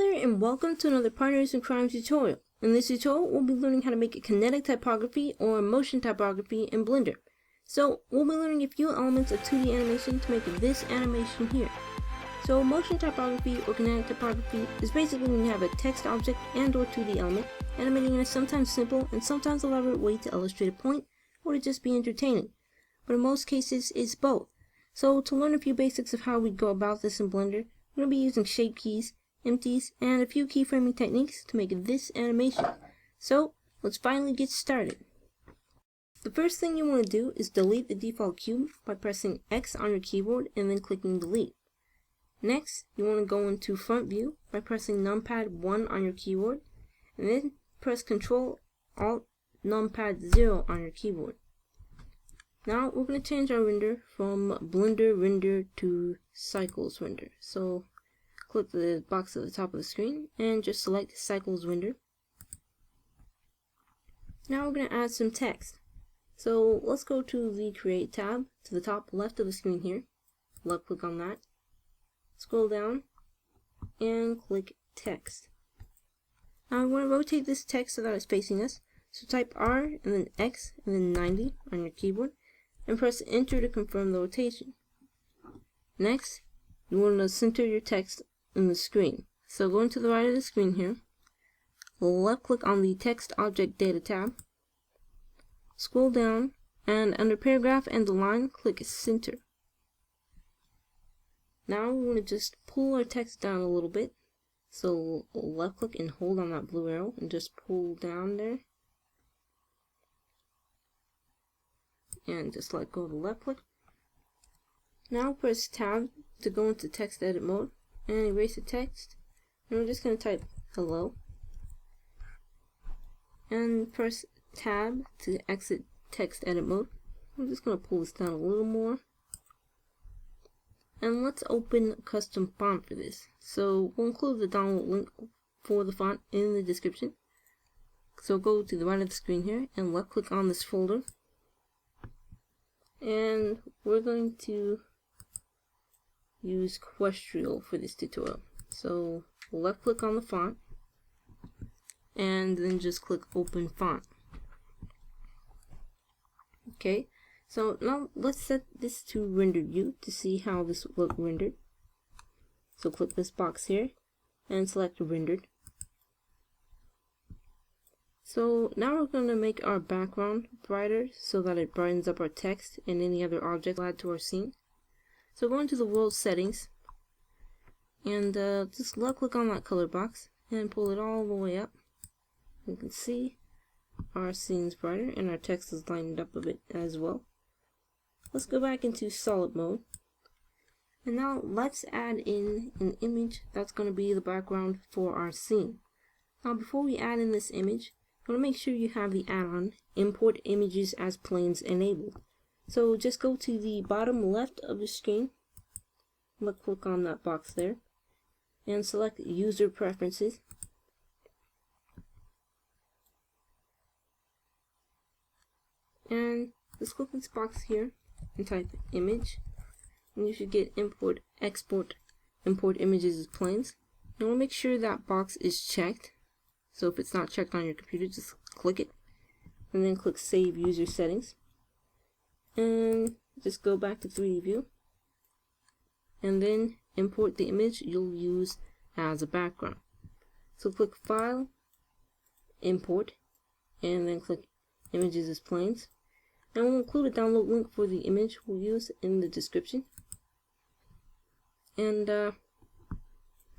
there, and welcome to another Partners in Crime tutorial. In this tutorial, we'll be learning how to make a kinetic typography or motion typography in Blender. So, we'll be learning a few elements of 2D animation to make this animation here. So, motion typography or kinetic typography is basically when you have a text object and or 2D element, animating in a sometimes simple and sometimes elaborate way to illustrate a point or to just be entertaining. But in most cases, it's both. So, to learn a few basics of how we go about this in Blender, we're going to be using shape keys, empties, and a few keyframing techniques to make this animation. So, let's finally get started. The first thing you want to do is delete the default cube by pressing X on your keyboard and then clicking delete. Next, you want to go into front view by pressing numpad 1 on your keyboard, and then press Ctrl Alt numpad 0 on your keyboard. Now we're going to change our render from Blender render to Cycles render. So click the box at the top of the screen and just select Cycles render. Now we're going to add some text. So let's go to the Create tab to the top left of the screen here. Left click on that. Scroll down and click Text. Now we want to rotate this text so that it's facing us. So type R and then X and then 90 on your keyboard and press Enter to confirm the rotation. Next, you want to center your text in the screen. So going to the right of the screen here, left click on the Text Object Data tab, scroll down, and under Paragraph and Align, click Center. Now we want to just pull our text down a little bit. So left click and hold on that blue arrow and just pull down there. And just let go of the left click. Now press Tab to go into text edit mode and erase the text. And we're just going to type hello. And press Tab to exit text edit mode. I'm just going to pull this down a little more. And let's open a custom font for this. So we'll include the download link for the font in the description. So go to the right of the screen here and left click on this folder. And we're going to use Questrial for this tutorial. So left click on the font and then just click Open Font. Okay, so now let's set this to rendered view to see how this will look rendered. So click this box here and select rendered. So now we're going to make our background brighter so that it brightens up our text and any other object we'll add to our scene. So go into the world settings and just left click on that color box and pull it all the way up. You can see our scene's brighter and our text is lined up a bit as well. Let's go back into solid mode. And now let's add in an image that's going to be the background for our scene. Now before we add in this image, you want to make sure you have the add-on Import Images as Planes enabled. So just go to the bottom left of the screen, left click on that box there, and select User Preferences. And just click this box here and type Image, and you should get Import Images as Planes. You want to make sure that box is checked. So if it's not checked on your computer, just click it and then click Save User Settings and just go back to 3D view and then import the image you'll use as a background. So click File, Import, and then click Images as Planes, and we'll include a download link for the image we'll use in the description. And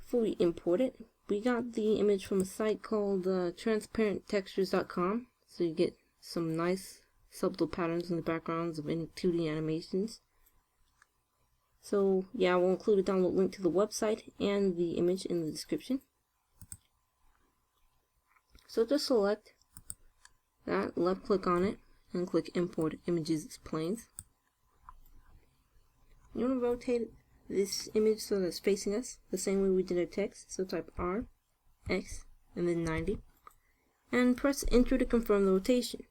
before we import it, we got the image from a site called transparenttextures.com, so you get some nice subtle patterns in the backgrounds of any 2D animations. So yeah, we'll include a download link to the website and the image in the description. So just select that, left click on it, and click Import Images as Planes. You want to rotate this image so that it's facing us the same way we did our text. So type R, X, and then 90, and press Enter to confirm the rotation.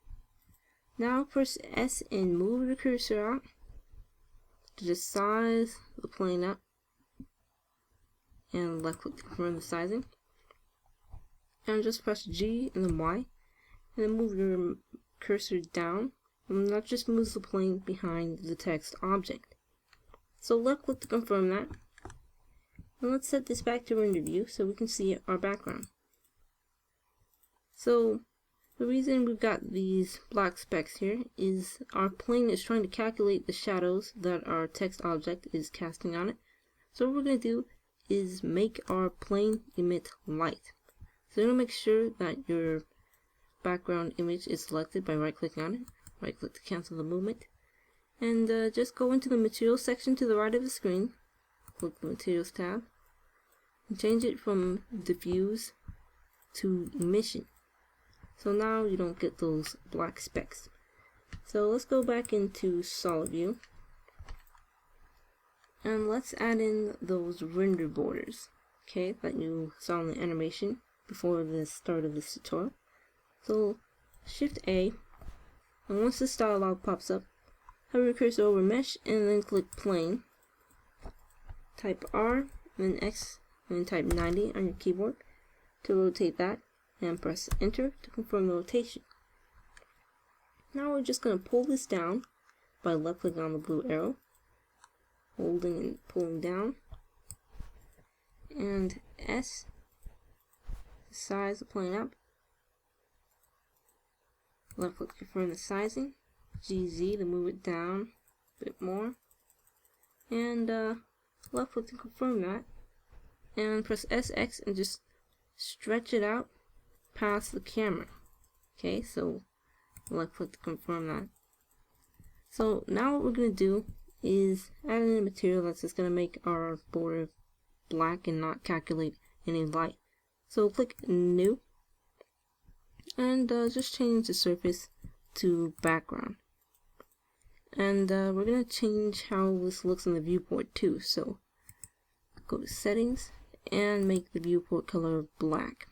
Now press S and move the cursor out to just size the plane up, and left click to confirm the sizing. and just press G and then Y, and then move your cursor down, and that just moves the plane behind the text object. So left click to confirm that, and let's set this back to render view so we can see our background. So the reason we've got these black specks here is our plane is trying to calculate the shadows that our text object is casting on it. So what we're going to do is make our plane emit light. So you're going to make sure that your background image is selected by right clicking on it. Right click to cancel the movement. And just go into the materials section to the right of the screen. Click the materials tab. And change it from diffuse to emission. So now you don't get those black specks. So let's go back into solid view. And let's add in those render borders, okay, that you saw in the animation before the start of this tutorial. So Shift A, and once this dialog pops up, hover your cursor over mesh and then click plane. Type R, and then X, and then type 90 on your keyboard to rotate that, and press enter to confirm the rotation. Now we're just going to pull this down by left clicking on the blue arrow, holding and pulling down, and S to size the plane up, left click to confirm the sizing, GZ to move it down a bit more, and left click to confirm that, and press SX and just stretch it out past the camera. Okay, so left click to confirm that. So now what we're going to do is add in a material that's just going to make our border black and not calculate any light. So click new and just change the surface to background. And we're going to change how this looks in the viewport too. So go to settings and make the viewport color black.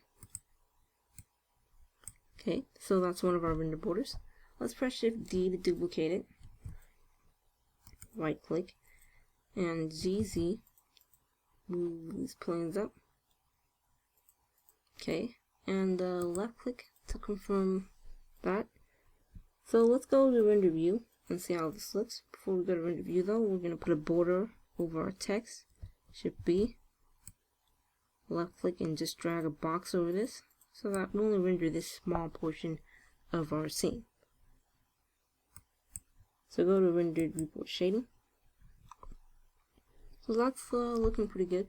Okay, so that's one of our render borders. Let's press Shift D to duplicate it. Right click and GZ, move these planes up. Okay, and left click to confirm that. So let's go to render view and see how this looks. Before we go to render view though, we're going to put a border over our text. Shift B, left click and just drag a box over this, so that we only render this small portion of our scene. So go to rendered viewport shading. So that's looking pretty good.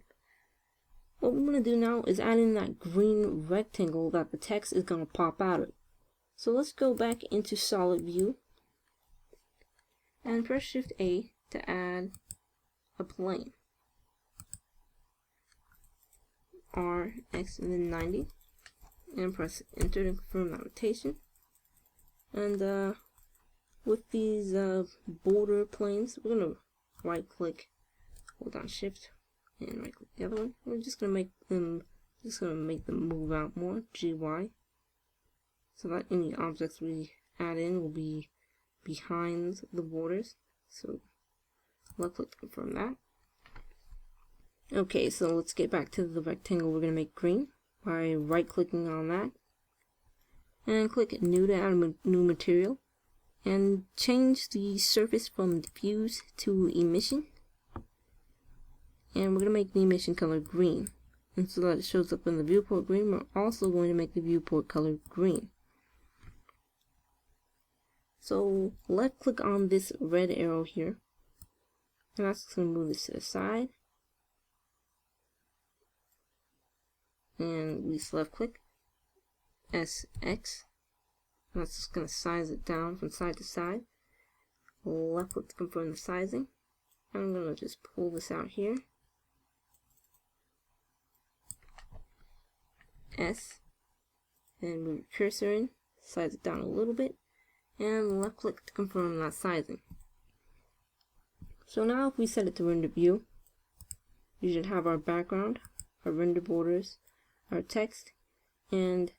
What we're going to do now is add in that green rectangle that the text is going to pop out of. So let's go back into solid view and press Shift A to add a plane. R, X, and then 90. And press enter to confirm that rotation. And with these border planes, we're going to right click, hold down Shift, and right click the other one. We're just going to make them move out more, GY, so that any objects we add in will be behind the borders. So left click to confirm that. Okay, so let's get back to the rectangle we're going to make green by right clicking on that and click new to add a new material and change the surface from diffuse to emission, and we're going to make the emission color green, and so that it shows up in the viewport green, we're also going to make the viewport color green. So left click on this red arrow here, and that's going to move this to the side. And we left click, SX, and that's just going to size it down from side to side. Left click to confirm the sizing. I'm going to just pull this out here. S, and move your cursor in, size it down a little bit, and left click to confirm that sizing. So now if we set it to render view, you should have our background, our render borders, our text, and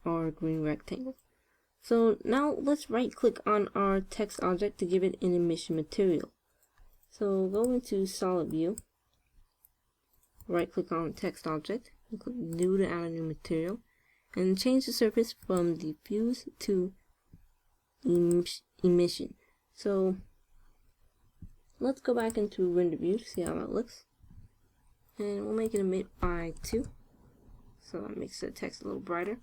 our green rectangle. So now let's right click on our text object to give it an emission material. So go into solid view, right click on text object, click new to add a new material, and change the surface from diffuse to emission. So let's go back into render view to see how that looks, and we'll make it emit by 2, so that makes the text a little brighter.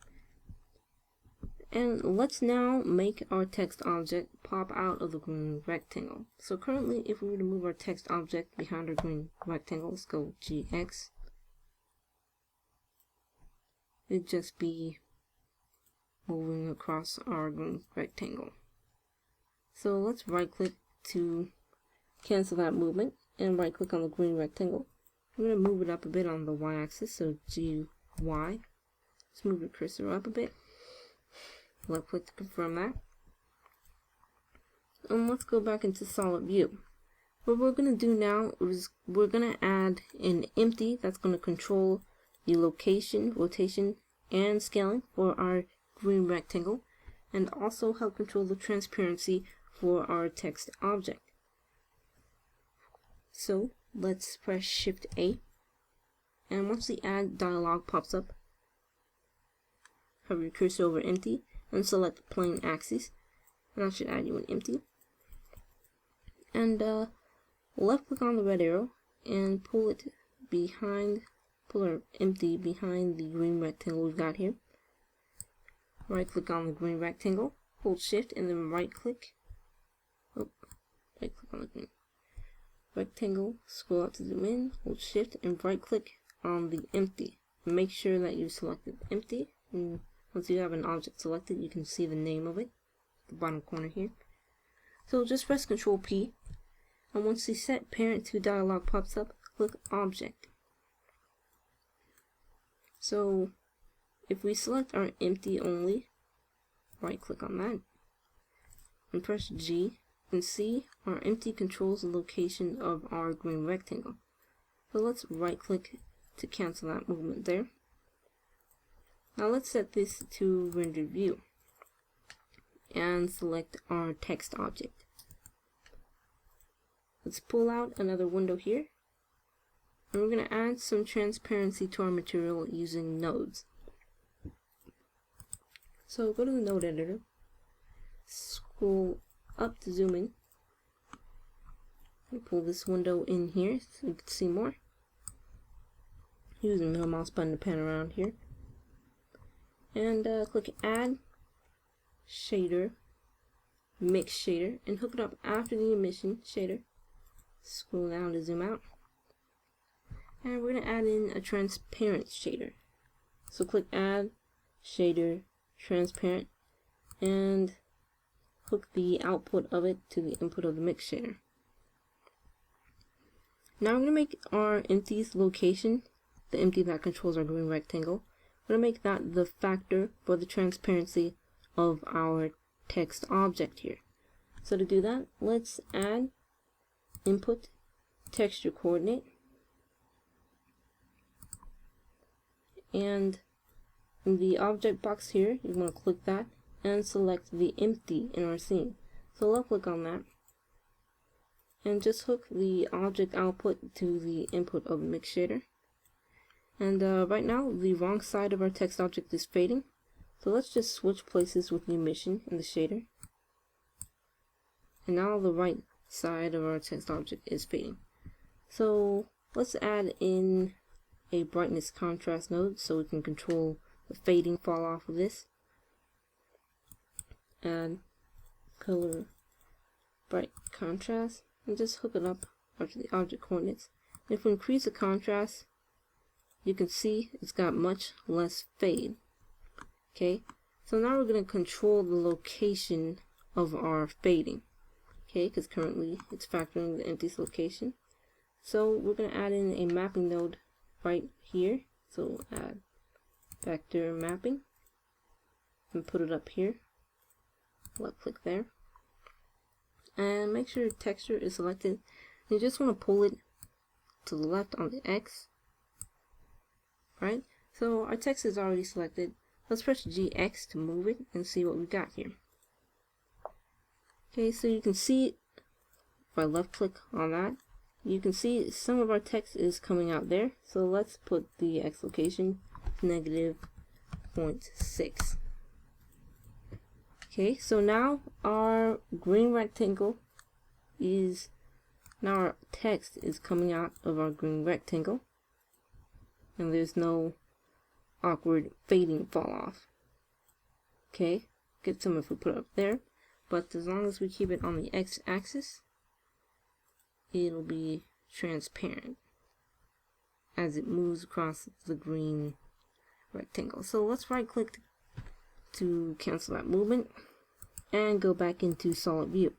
And let's now make our text object pop out of the green rectangle. So currently, if we were to move our text object behind our green rectangle, let's go GX, it'd just be moving across our green rectangle. So let's right click to cancel that movement, and right click on the green rectangle. I'm going to move it up a bit on the Y axis, so GY. Let's move the cursor up a bit. Left click to confirm that. And let's go back into solid view. What we're going to do now is we're going to add an empty that's going to control the location, rotation, and scaling for our green rectangle, and also help control the transparency for our text object. So let's press Shift A, and once the add dialog pops up, hover your cursor over empty and select plane axis, and that should add you an empty. And left click on the red arrow and pull our empty behind the green rectangle we've got here. Right click on the green rectangle, hold shift, and then right click on the green rectangle, scroll out to zoom in, hold shift, and right click on the empty. Make sure that you selected empty, and once you have an object selected, you can see the name of it, the bottom corner here. So just press Ctrl P, and once the Set Parent to dialog pops up, click Object. So if we select our empty only, right click on that, and press G, you can see our empty controls the location of our green rectangle. So let's right click to cancel that movement there. Now let's set this to render view and select our text object. Let's pull out another window here, and we're going to add some transparency to our material using nodes. So go to the node editor, scroll up to zoom in, and pull this window in here so you can see more. Use the middle mouse button to pan around here. And click Add Shader, Mix Shader, and hook it up after the emission shader. Scroll down to zoom out. And we're going to add in a transparent shader. So click Add Shader Transparent, and hook the output of it to the input of the mix shader. Now we're going to make our empty's location, the empty that controls our green rectangle. We're going to make that the factor for the transparency of our text object here. So to do that, let's add input texture coordinate, and in the object box here, you want to click that and select the empty in our scene. So left click on that and just hook the object output to the input of the mix shader. And right now the wrong side of our text object is fading, so let's just switch places with the emission and the shader. And now the right side of our text object is fading. So let's add in a brightness contrast node so we can control the fading fall off of this. Add color bright contrast and just hook it up after the object coordinates. And if we increase the contrast, you can see it's got much less fade. Okay, so now we're going to control the location of our fading. Okay, because currently it's factoring the empty's location. So we're going to add in a mapping node right here. So add vector mapping and put it up here. Left click there. And make sure your texture is selected. You just want to pull it to the left on the X. Right? So our text is already selected. Let's press GX to move it and see what we got here. Okay, so you can see if I left click on that, you can see some of our text is coming out there. So let's put the X location -0.6. Okay, so now our green rectangle is, now our text is coming out of our green rectangle, and there's no awkward fading fall off. Okay, get some if we put it up there, but as long as we keep it on the X axis, it'll be transparent as it moves across the green rectangle. So let's right click to cancel that movement and go back into solid view.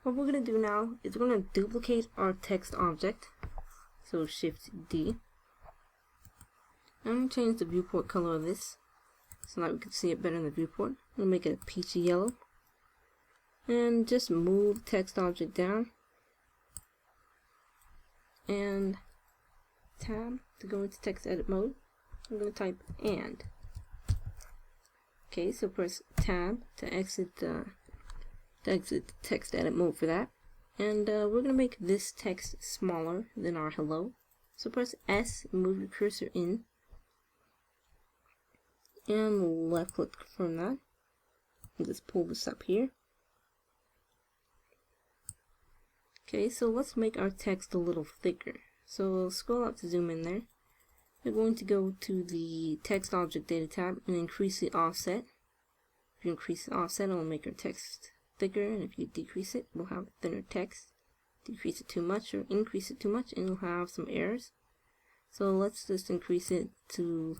What we're going to do now is we're going to duplicate our text object. So Shift D. I'm going to change the viewport color of this so that we can see it better in the viewport. I'm going to make it a peachy yellow. And just move text object down. And tab to go into text edit mode. I'm going to type and. Okay, so press tab to exit the text edit mode for that. And we're going to make this text smaller than our hello. So press S and move your cursor in. And left click from that. And just pull this up here. Okay, so let's make our text a little thicker. So we'll scroll up to zoom in there. We're going to go to the text object data tab and increase the offset. If you increase the offset, it'll make our text thicker, and if you decrease it, we'll have thinner text. Decrease it too much or increase it too much, and you'll have some errors. So let's just increase it to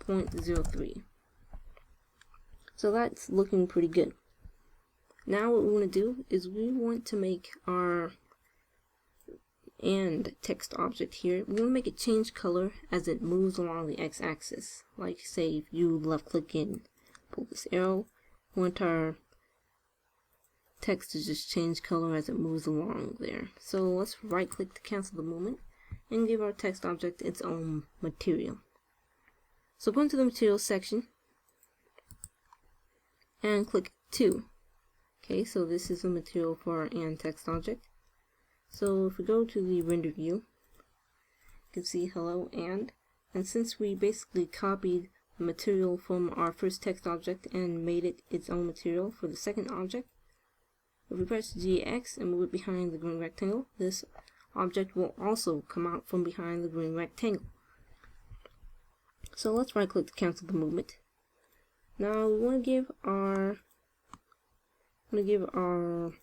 0.03. So that's looking pretty good. Now what we want to do is we want to make our and text object here. We want to make it change color as it moves along the x-axis. Like say if you left click and pull this arrow, we want our text to just change color as it moves along there. So let's right click to cancel the movement and give our text object its own material. So go into the materials section and click 2. Okay, so this is the material for our and text object. So if we go to the render view, you can see hello and since we basically copied the material from our first text object and made it its own material for the second object, if we press GX and move it behind the green rectangle, this object will also come out from behind the green rectangle. So let's right click to cancel the movement. Now we want to give our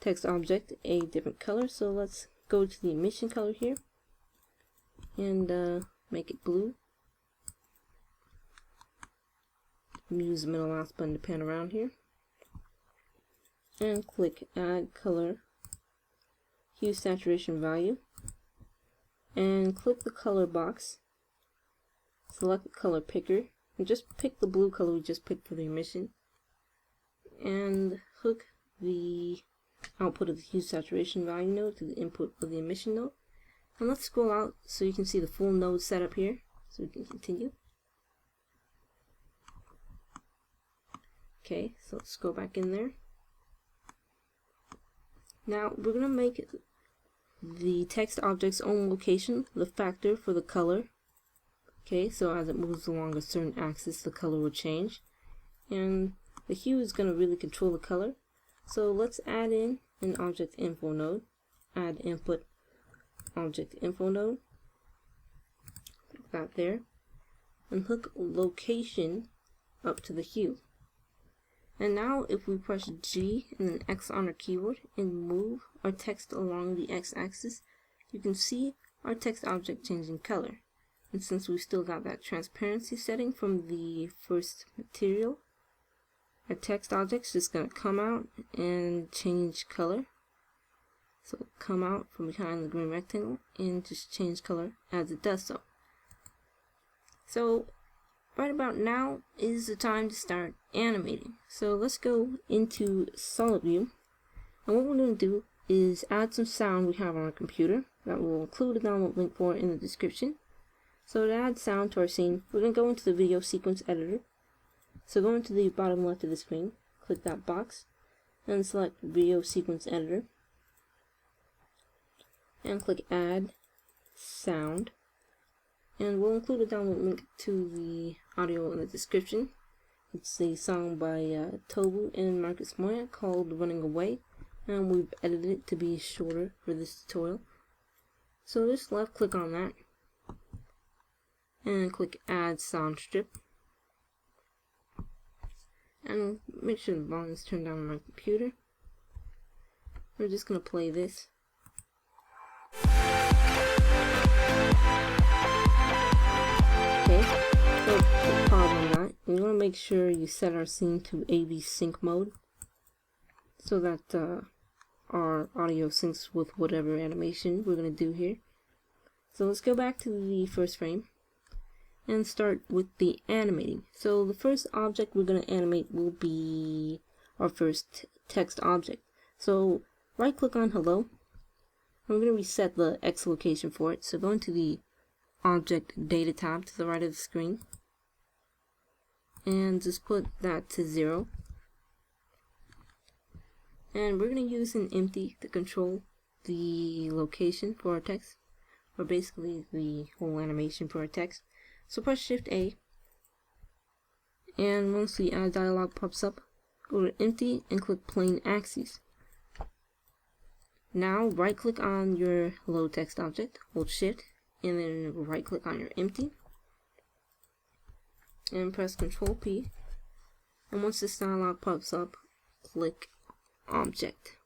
text object a different color, so let's go to the emission color here and make it blue. Use the middle mouse button to pan around here and click add color hue saturation value and click the color box, select the color picker and just pick the blue color we just picked for the emission and hook the output of the hue saturation value node to the input of the emission node. And let's scroll out so you can see the full node setup here, so we can continue. Okay, so let's go back in there. Now we're going to make the text object's own location the factor for the color. Okay, so as it moves along a certain axis, the color will change. And the hue is going to really control the color. So let's add in an object info node. Add input object info node. Like that there. And hook location up to the hue. And now if we press G and then X on our keyboard and move our text along the x-axis, you can see our text object changing color. And since we've still got that transparency setting from the first material, our text object's just going to come out and change color. So come out from behind the green rectangle and just change color as it does so. So right about now is the time to start animating. So let's go into solid view, and what we're going to do is add some sound we have on our computer that we'll include a download link for in the description. So to add sound to our scene, we're going to go into the video sequence editor. So go into the bottom left of the screen, click that box, and select video sequence editor. and click add sound, and we'll include a download link to the audio in the description. It's a song by Tobu and Marcus Moya called Running Away, and we've edited it to be shorter for this tutorial. So just left click on that and click add sound strip, and make sure the volume is turned down on my computer. We're just going to play this. Okay, so pause on that. We want to make sure you set our scene to AV sync mode so that our audio syncs with whatever animation we're going to do here. So let's go back to the first frame and start with the animating. So the first object we're going to animate will be our first text object. So right click on hello. We're going to reset the X location for it. So go into the object data tab to the right of the screen and just put that to 0. And we're going to use an empty to control the location for our text, or basically the whole animation for our text. So press Shift A, and once the add dialog pops up, go to empty and click plain axes. Now right click on your hello text object, hold Shift, and then right click on your empty and press Control P, and once this dialog pops up, click object.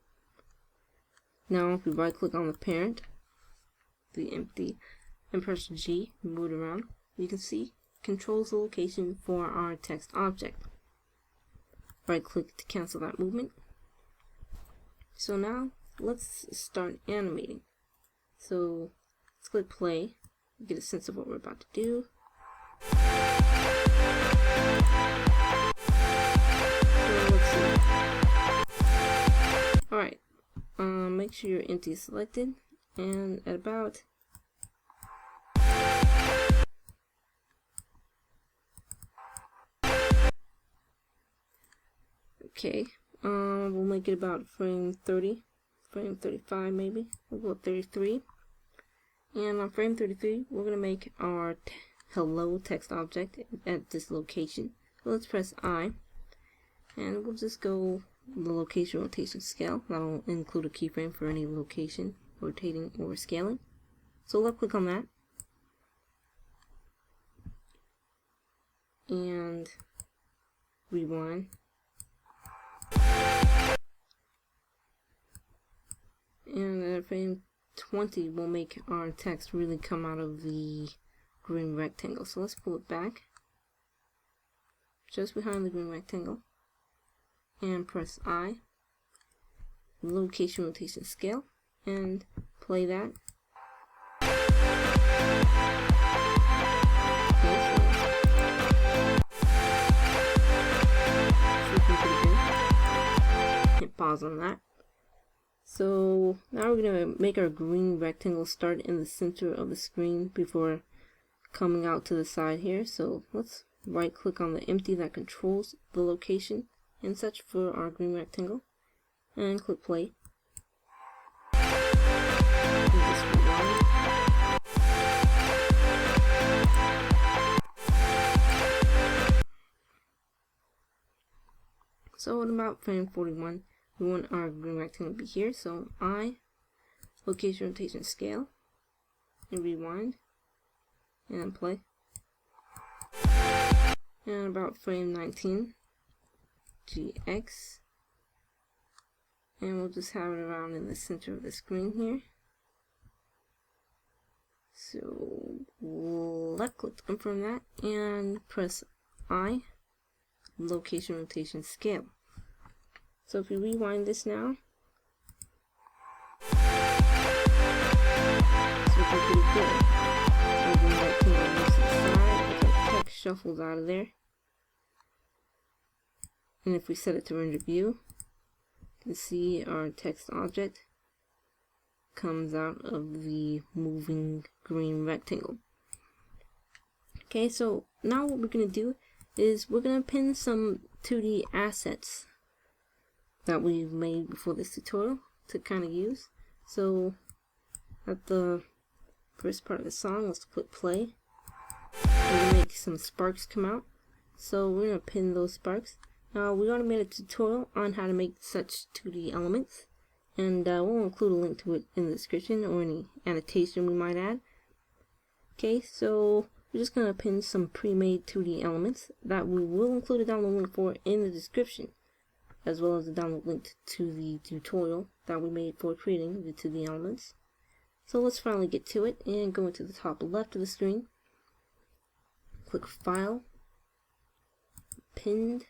Now if we right click on the parent, the empty, and press G, move it around, you can see controls the location for our text object. Right click to cancel that movement. So now let's start animating. So let's click play, get a sense of what we're about to do. So let's see. Alright, make sure your empty is selected, and at about okay, we'll make it about frame 30, frame 35 maybe, we'll go 33, and on frame 33 we're going to make our hello text object at this location. So let's press I, and we'll just go the location rotation scale. That'll include a keyframe for any location, rotating or scaling. So left click on that and rewind, and at frame 20 we'll make our text really come out of the green rectangle. So let's pull it back just behind the green rectangle and press I, location rotation scale, and play that. Hit pause on that. So now we're going to make our green rectangle start in the center of the screen before coming out to the side here. So let's right click on the empty that controls the location and such for our green rectangle, and click play. So at about frame 41 we want our green rectangle to be here, so I, location rotation scale, and rewind, and then play. And about frame 19, GX, and we'll just have it around in the center of the screen here. So left click to confirm that, and press I, location rotation scale. So if we rewind this now, it's looking pretty good. I'll bring that to the side, the text shuffles out of there. And if we set it to render view, you can see our text object comes out of the moving green rectangle. Okay, so now what we're going to do is we're going to pin some 2D assets that we've made before this tutorial to kind of use. So at the first part of the song. Let's click play. We're going to make some sparks come out. So we're going to pin those sparks. Now we already made a tutorial on how to make such 2D elements, and we'll include a link to it in the description or any annotation we might add. Okay, so we're just going to pin some pre-made 2D elements that we will include a download link for in the description, as well as a download link to the tutorial that we made for creating the 2D elements. So let's finally get to it and go into the top left of the screen. Click File, Pinned,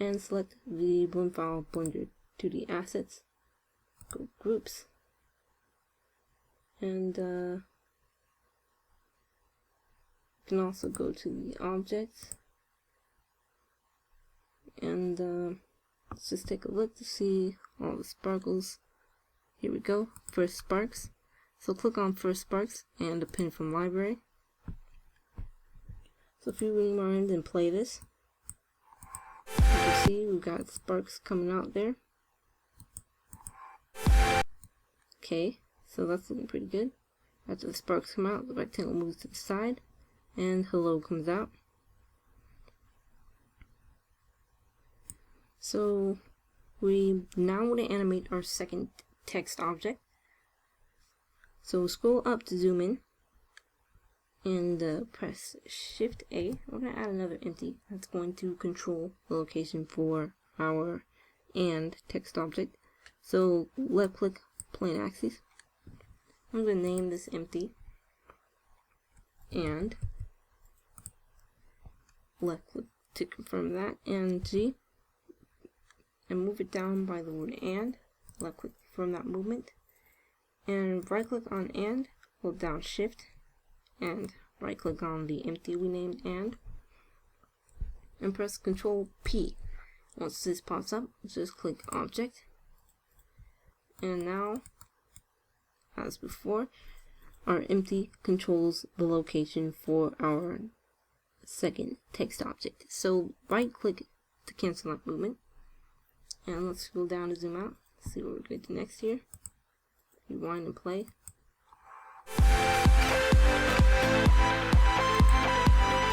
and select the Blend File Blender 2D Assets. Go Groups, and you can also go to the Objects, and let's just take a look to see all the sparkles. Here we go, First Sparks. So click on First Sparks and append from Library. So if you rewind and play this, you can see we've got sparks coming out there. Okay, so that's looking pretty good. After the sparks come out, the rectangle moves to the side, and hello comes out. So we now want to animate our second text object. So scroll up to zoom in, and press Shift A. We're going to add another empty that's going to control the location for our and text object. So left click plane axis. I'm going to name this empty, and left click to confirm that, and G, and move it down by the word and. Left click from that movement, and right click on and, hold down Shift, and right click on the empty we named and press Control P. Once this pops up, just click Object, and now, as before, our empty controls the location for our second text object. So right click to cancel that movement, and let's scroll down to zoom out. See what we're going to do next here. Rewind and play.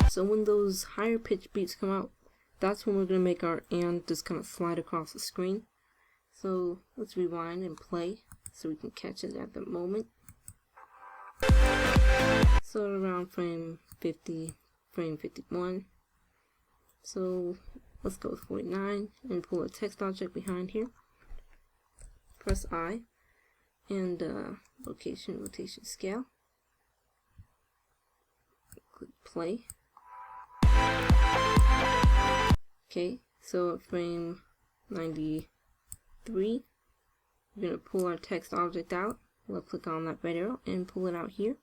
So when those higher pitched beats come out, that's when we're going to make our and just kind of slide across the screen. So let's rewind and play so we can catch it at the moment. So around frame 50, frame 51. So let's go with 49 and pull a text object behind here. Press I, and location, rotation, scale. Click play. Okay, so at frame 93, we're going to pull our text object out. Left click on that red arrow and pull it out here.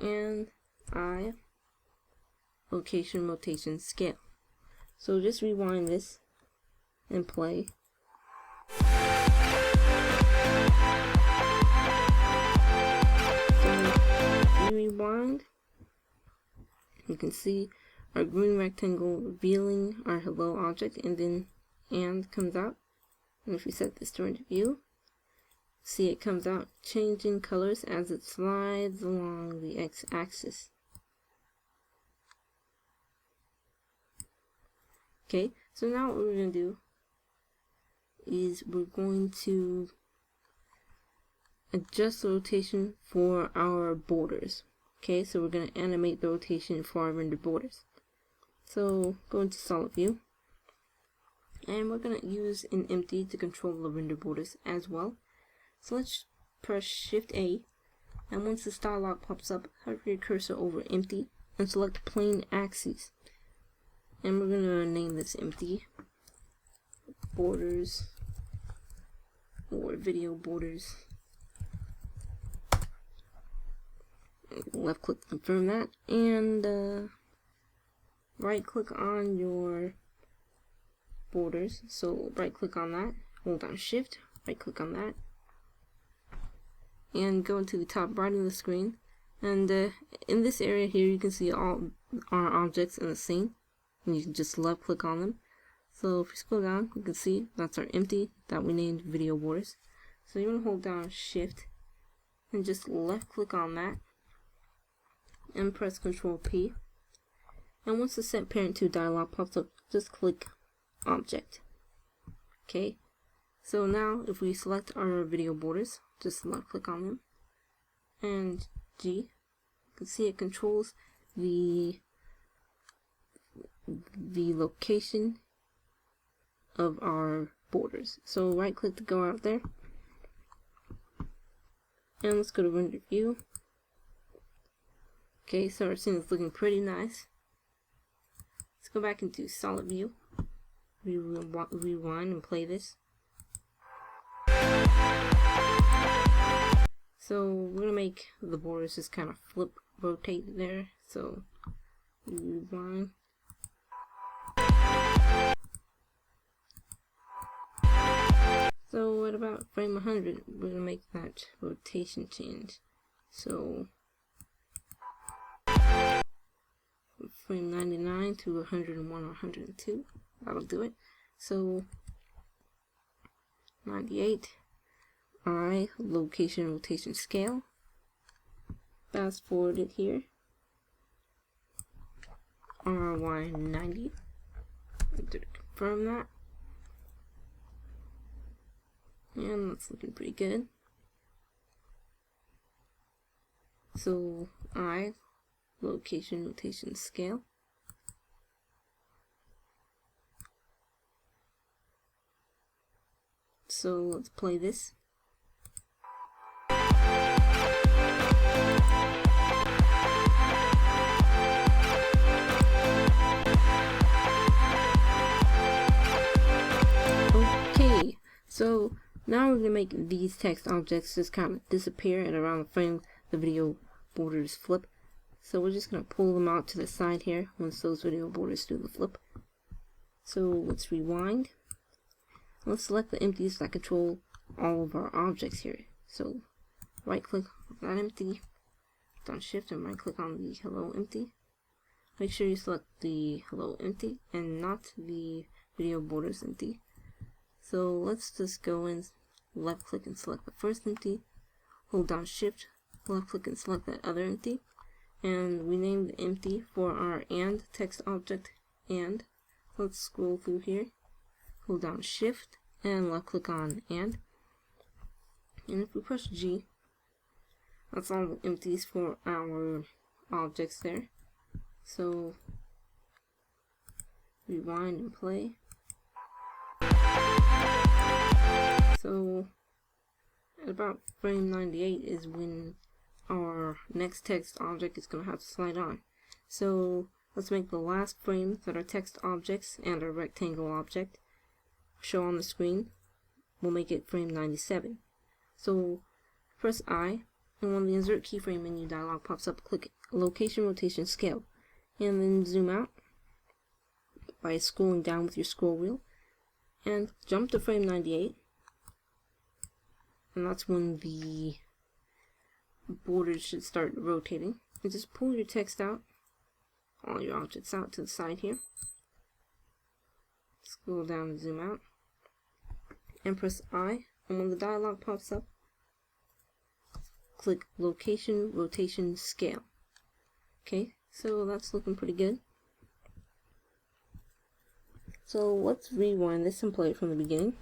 And I, location, rotation, scale. So just rewind this and play. So if you rewind, you can see our green rectangle revealing our hello object, and then and comes out. And if we set this to view, see it comes out changing colors as it slides along the x-axis. Okay, so now what we're going to do is we're going to adjust the rotation for our borders. Okay, so we're going to animate the rotation for our render borders. So go into solid view, and we're going to use an empty to control the render borders as well. So let's press Shift A, and once this dialog pops up, hover your cursor over empty and select plane axes. And we're going to name this empty borders or video borders. Left click to confirm that, and right click on your borders. So right click on that, hold down Shift, right click on that, and go into the top right of the screen. And in this area here, you can see all our objects in the scene, and you can just left click on them. So if we scroll down, you can see that's our empty that we named video borders. So you want to hold down Shift and just left click on that and press Control P. And once the Set Parent To dialog pops up, just click Object. Okay, so now if we select our video borders, just left click on them and G, you can see it controls the location of our borders. So right click to go out there, and let's go to render view. Okay, so our scene is looking pretty nice. Let's go back into solid view, rewind and play this. So we're gonna make the borders just kind of flip, rotate there. So rewind. So at about frame 100, we're gonna make that rotation change. So from frame 99 to 101 or 102, that'll do it. So 98. I location rotation scale. Fast forward it here. RY 90. Confirm that. And that's looking pretty good. So I location rotation scale. So let's play this. Okay, so now we're going to make these text objects just kind of disappear at around the frame the video borders flip. So we're just going to pull them out to the side here once those video borders do the flip. So let's rewind. Let's select the empties that control all of our objects here. So right click on that empty, down Shift and right click on the hello empty. Make sure you select the hello empty and not the video borders empty. So let's just go and left click and select the first empty, hold down Shift, left click and select that other empty, and we name the empty for our and text object and. Let's scroll through here, hold down Shift and left click on and if we press G, that's all the empties for our objects there. So rewind and play. So at about frame 98 is when our next text object is going to have to slide on. So let's make the last frame that our text objects and our rectangle object show on the screen. We'll make it frame 97. So press I, and when the insert keyframe menu dialog pops up, click location rotation scale, and then zoom out by scrolling down with your scroll wheel and jump to frame 98. And that's when the borders should start rotating. And just pull your text out, all your objects out to the side here. Scroll down and zoom out. And press I. And when the dialog pops up, click Location Rotation Scale. Okay, so that's looking pretty good. So let's rewind this and play it from the beginning.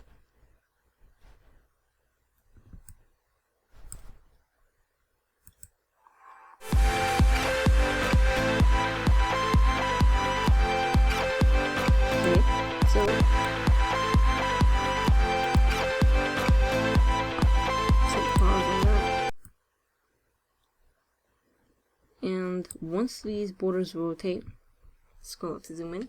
And once these borders rotate, scroll up to zoom in,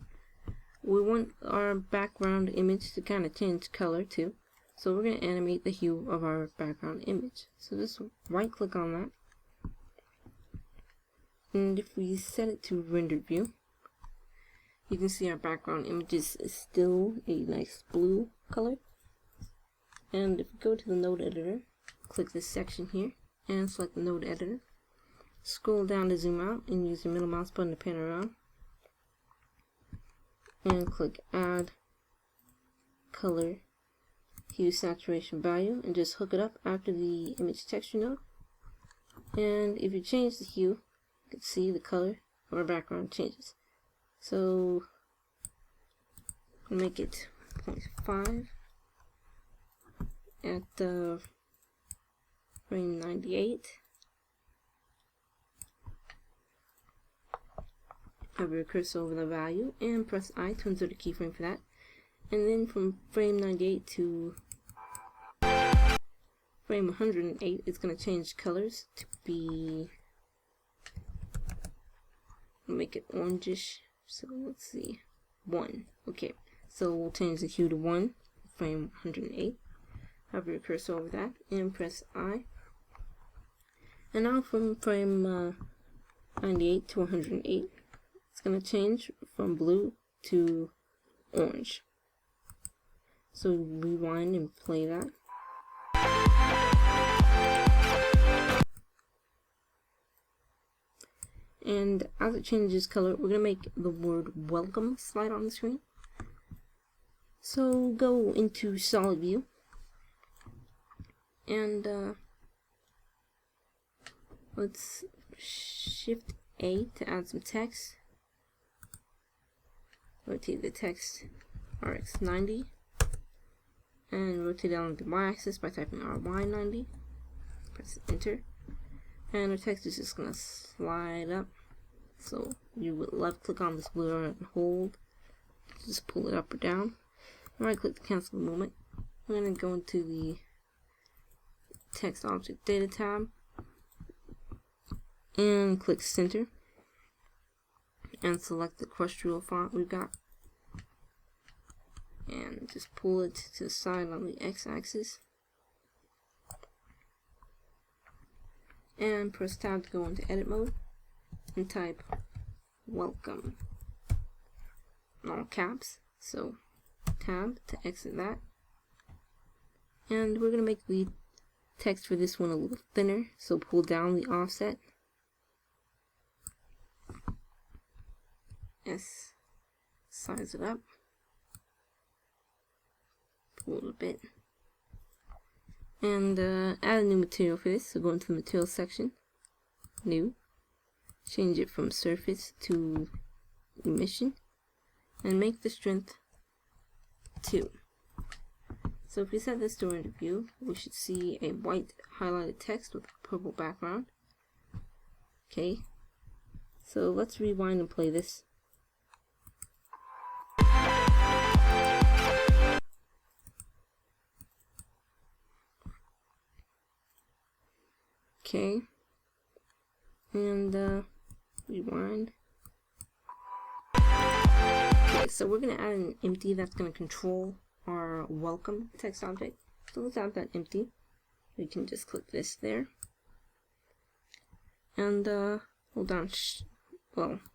we want our background image to kind of change color too. So we're going to animate the hue of our background image. So just right click on that. And if we set it to rendered view, you can see our background image is still a nice blue color. And if we go to the node editor, click this section here and select the node editor. Scroll down to zoom out and use your middle mouse button to pan around. And click Add color hue saturation value and just hook it up after the image texture node. And if you change the hue, you can see the color of our background changes. So I'll make it 0.5 at the frame 98. Hover your cursor over the value and press I to insert a keyframe for that. And then from frame 98 to frame 108, it's going to change colors to be, I'll make it orangish. So let's see, 1. Okay, so we'll change the hue to 1, frame 108. Hover your cursor over that and press I. And now from frame 98 to 108, it's going to change from blue to orange. So rewind and play that. And as it changes color, we're going to make the word welcome slide on the screen. So go into solid view and let's shift A to add some text. Rotate the text RX 90 and rotate it along the y-axis by typing RY90. Press enter, and our text is just gonna slide up. So you would left click on this blue arrow and hold, just pull it up or down. And right click to cancel the movement. We're gonna go into the text object data tab and click center and select the Questrial font we've got and just pull it to the side on the x-axis and press tab to go into edit mode and type welcome in all caps. So tab to exit that, and we're gonna make the text for this one a little thinner, so pull down the offset S, size it up, pull it a bit, and add a new material for this. So go into the material section, new, change it from surface to emission, and make the strength 2. So if we set this to render view, we should see a white highlighted text with a purple background. Okay, so let's rewind and play this. Okay, and rewind. Okay, so we're going to add an empty that's going to control our welcome text object. So let's add that empty. We can just click this there, and hold down,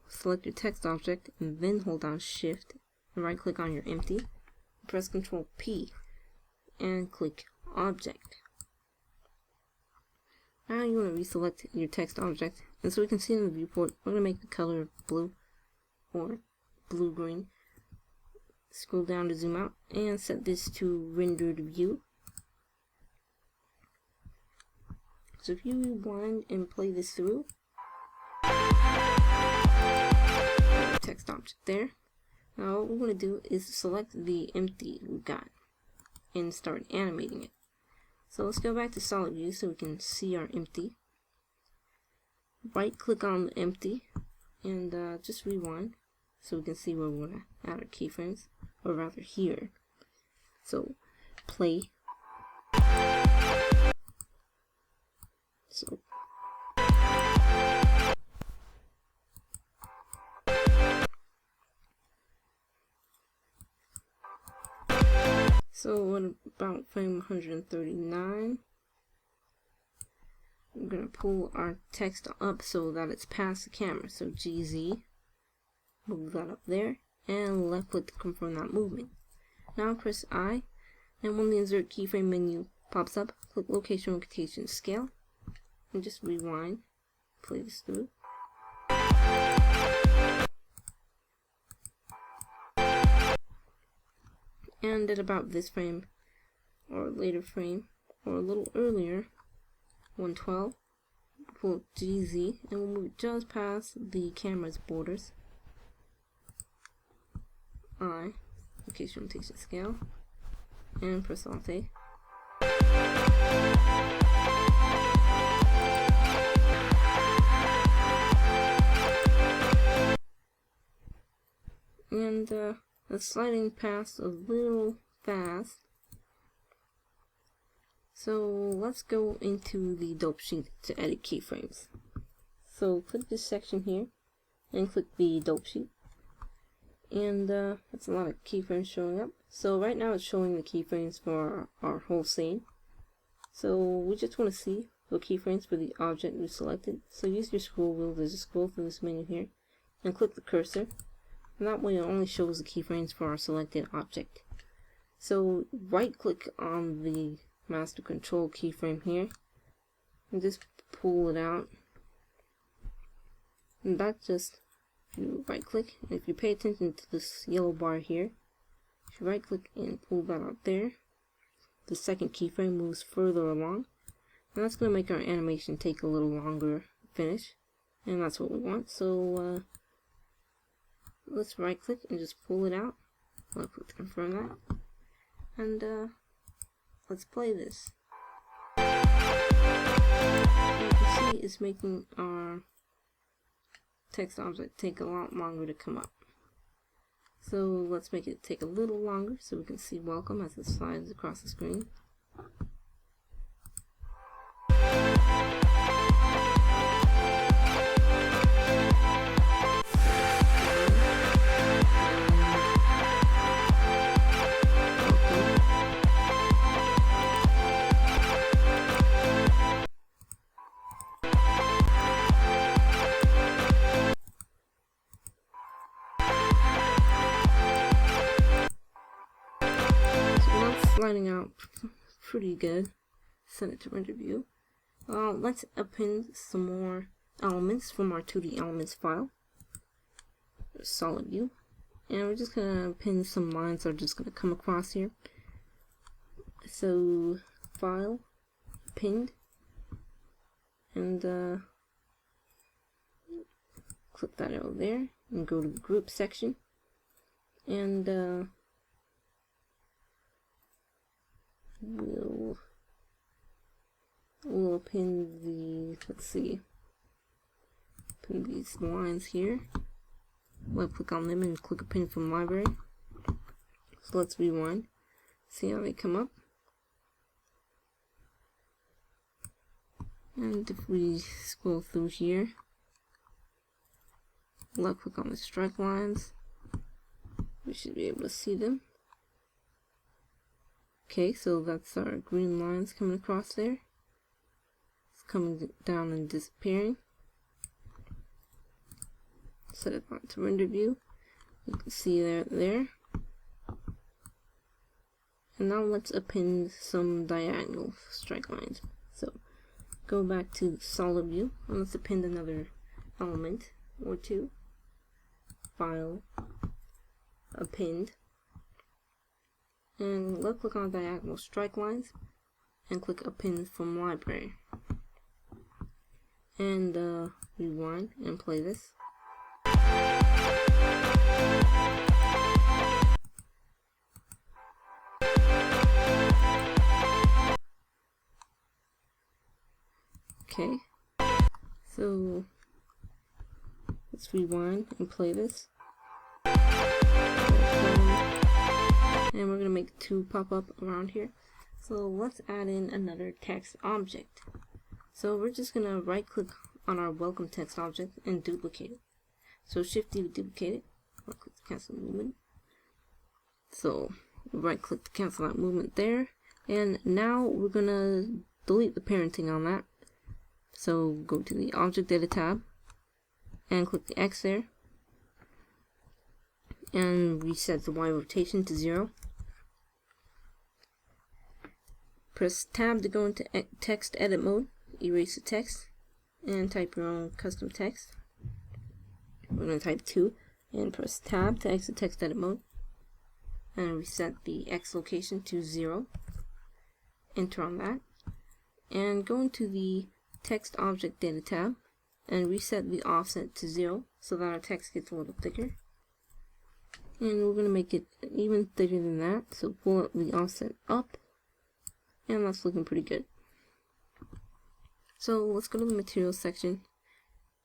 select your text object, and then hold down Shift and right click on your empty. Press Control P and click Object. Now you want to reselect your text object, and so we can see in the viewport, we're going to make the color blue or blue-green. Scroll down to zoom out and set this to rendered view. So if you rewind and play this through, text object there. Now what we're going to do is select the empty we got and start animating it. So let's go back to solid view so we can see our empty. Right click on the empty and just rewind so we can see where we want to add our keyframes, or rather here. So play. So what about frame 139? We're going to pull our text up so that it's past the camera. So GZ, move that up there, and left click to confirm that movement. Now press I, and when the insert keyframe menu pops up, click location, rotation, scale, and just rewind, play this through. and at about this frame or later frame or a little earlier, 112, pull GZ and we'll move it just past the camera's borders. I, location rotation scale, and press Alt A. And it's sliding past a little fast. So let's go into the dope sheet to edit keyframes. So click this section here and click the dope sheet. And that's a lot of keyframes showing up. So right now it's showing the keyframes for our whole scene. So we just want to see the keyframes for the object we selected. So use your scroll wheel to just scroll through this menu here and click the cursor. And that way it only shows the keyframes for our selected object. So right click on the master control keyframe here and just pull it out. And that just, if you right click, and if you pay attention to this yellow bar here, if you right click and pull that out there, the second keyframe moves further along, and that's going to make our animation take a little longer to finish, and that's what we want. So let's right click and just pull it out. Left click to confirm that, and let's play this. So you can see it's making our text object take a lot longer to come up. So let's make it take a little longer so we can see welcome as it slides across the screen. Sliding out pretty good. Send it to render view. Let's append some more elements from our 2D elements file. Solid view. And we're just gonna append some lines that are just gonna come across here. So file, append, and click that arrow there and go to the group section. And we'll append the, let's see, append these lines here. We'll click on them and click append from library. So let's rewind, see how they come up. And if we scroll through here, left click on the strike lines, we should be able to see them. Okay, so that's our green lines coming across there. It's coming down and disappearing. Set it on to render view. You can see there. And now let's append some diagonal strike lines. So go back to solid view and let's append another element or two. File, append. And left click on diagonal strike lines and click append from library. And rewind and play this. Okay, so let's rewind and play this. And we're going to make two pop up around here. So let's add in another text object. So we're just going to right click on our welcome text object and duplicate it. So Shift D to duplicate it. Right click to cancel movement. So right click to cancel that movement there. And now we're going to delete the parenting on that. So go to the object edit tab and click the X there. And reset the Y rotation to 0. Press tab to go into text edit mode, erase the text, and type your own custom text. We're going to type 2, and press tab to exit text edit mode. and reset the X location to 0. Enter on that. And go into the text object data tab and reset the offset to 0 so that our text gets a little thicker. And we're going to make it even thicker than that, so pull the offset up, and that's looking pretty good. So let's go to the materials section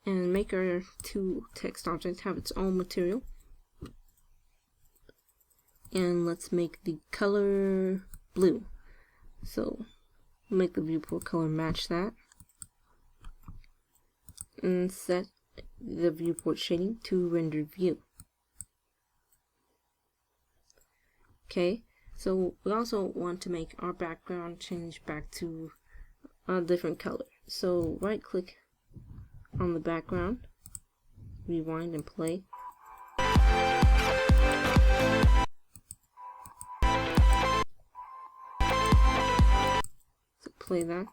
and make our two text object have its own material. And let's make the color blue. So we'll make the viewport color match that. And set the viewport shading to rendered view. Okay, so we also want to make our background change back to a different color. So right click on the background, rewind and play. So play that.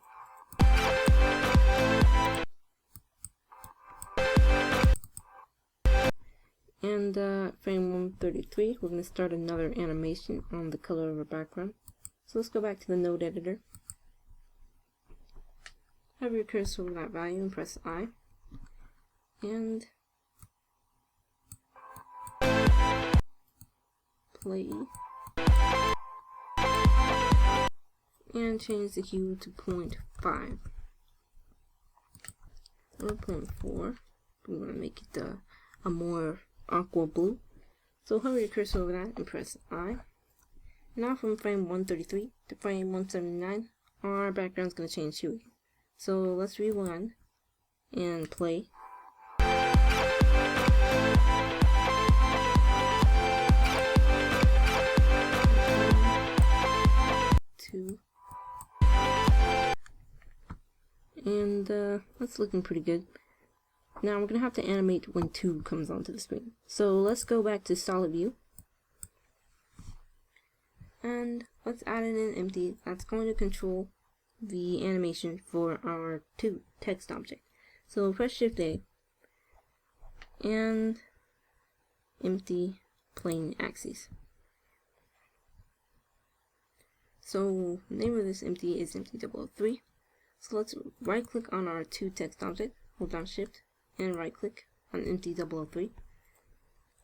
And frame 133, we're going to start another animation on the color of our background. So let's go back to the node editor. Have your cursor over that value and press I. And play. And change the hue to 0.5. Or 0.4. We want to make it a more aqua blue. So hover your cursor over that and press I. Now from frame 133 to frame 179, our background's going to change hue. So let's rewind and play. Two. And that's looking pretty good. Now we're going to have to animate when 2 comes onto the screen. So let's go back to solid view. And let's add in an empty that's going to control the animation for our 2 text object. So press Shift A and empty plane axis. So the name of this empty is empty 003. So let's right click on our 2 text object, hold down Shift and right click on empty 003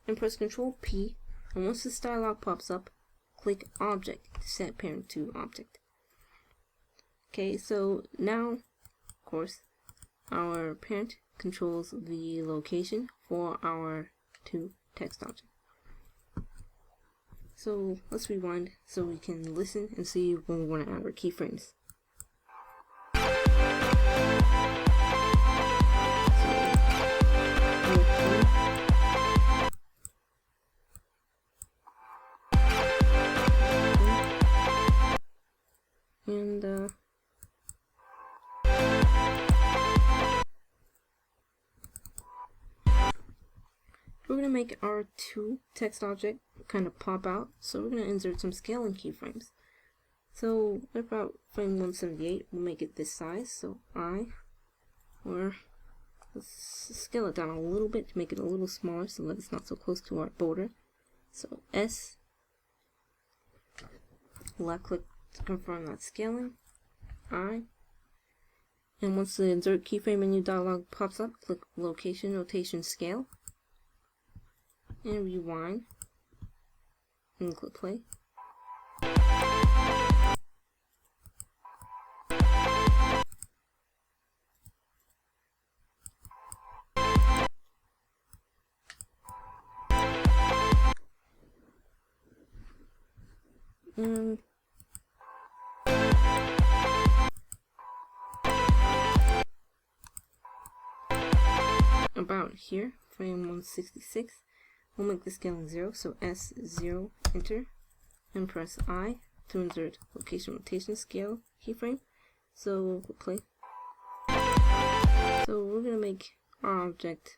and press Ctrl P, and once this dialog pops up, click Object to set parent to object. Okay, so now of course our parent controls the location for our 2 text object. So let's rewind so we can listen and see when we want to add our keyframes. And we're going to make our 2 text object kind of pop out, so we're going to insert some scaling keyframes. So about frame 178, we'll make it this size, so or let's scale it down a little bit to make it a little smaller so that it's not so close to our border. So S, left click to confirm that scaling, I, and once the insert keyframe menu dialog pops up, click location, rotation, scale, and rewind, and click play. And about here, frame 166, we'll make the scaling 0, so S0, enter, and press I to insert location, rotation, scale keyframe. So we'll play. So we're going to make our object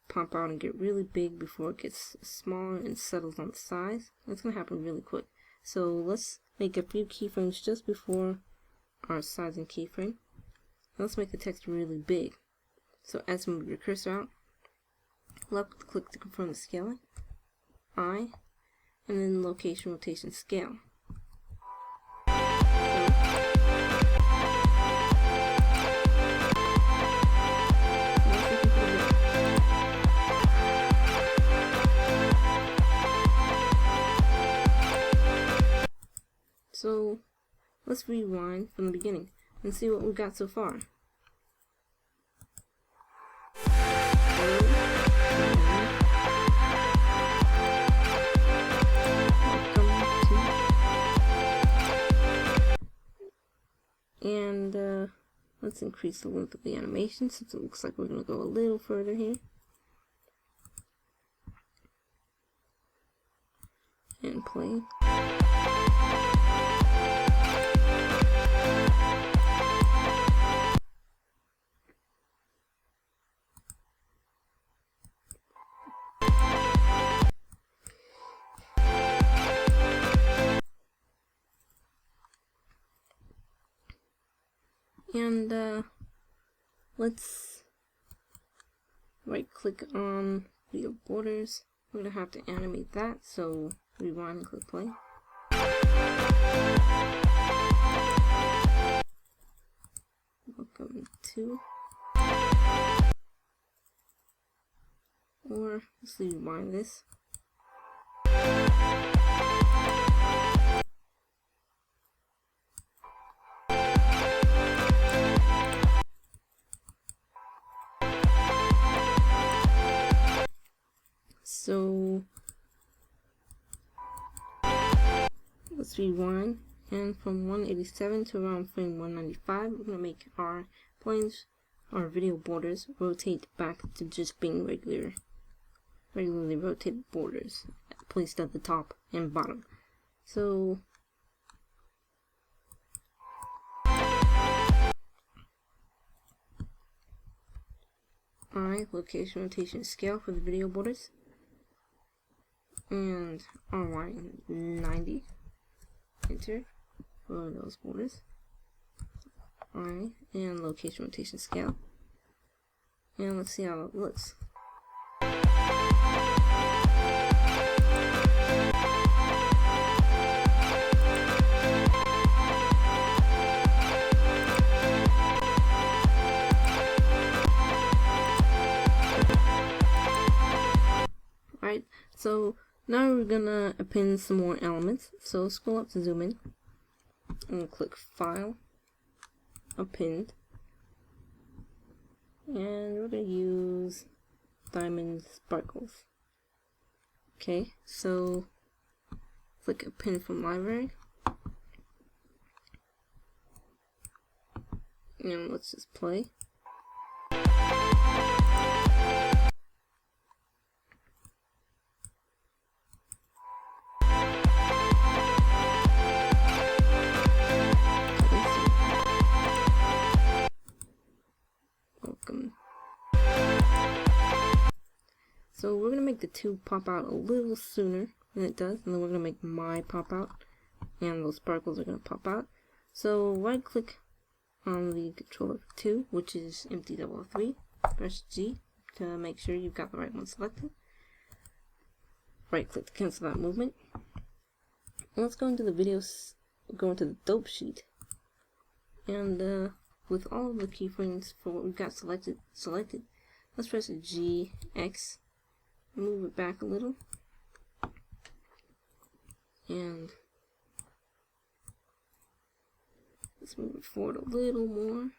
pop out and get really big before it gets smaller and settles on the size. That's going to happen really quick. So let's make a few keyframes just before our sizing keyframe. Let's make the text really big. So as we move your cursor out, left click to confirm the scaling, I, and then location, rotation, scale. So let's rewind from the beginning and see what we got so far. And let's increase the length of the animation since it looks like we're going to go a little further here. And play. And let's right click on video borders. We're gonna have to animate that, so rewind and click play. Welcome to, or let's rewind this. So let's rewind, and from 187 to around frame 195, we're gonna make our planes, our video borders, rotate back to just being regularly rotated borders placed at the top and bottom. So location, rotation, scale for the video borders, and online 90, enter for those borders. And location, rotation, scale, and let's see how it looks. Alright, so now we're gonna append some more elements. So scroll up to zoom in and click File, Append, and we're gonna use diamond sparkles. Okay, so click Append from library, and let's just play. So we're going to make the two pop out a little sooner than it does, and then we're going to make my pop out, and those sparkles are going to pop out. So right click on the controller for 2, which is empty 003, press G to make sure you've got the right one selected. Right click to cancel that movement. And let's go into the videos, go into the dope sheet, and with all of the keyframes for what we've got selected, let's press G, X, move it back a little, and let's move it forward a little more.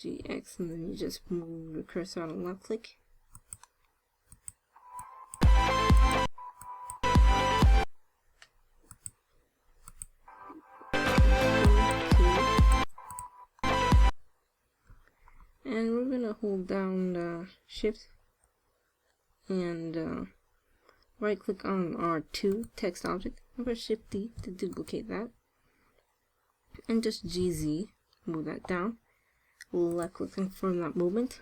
GX, and then you just move the cursor on the left click. And we're gonna hold down Shift and right click on our 2 text object and press Shift D to duplicate that, and just GZ, move that down. Left click and confirm that movement,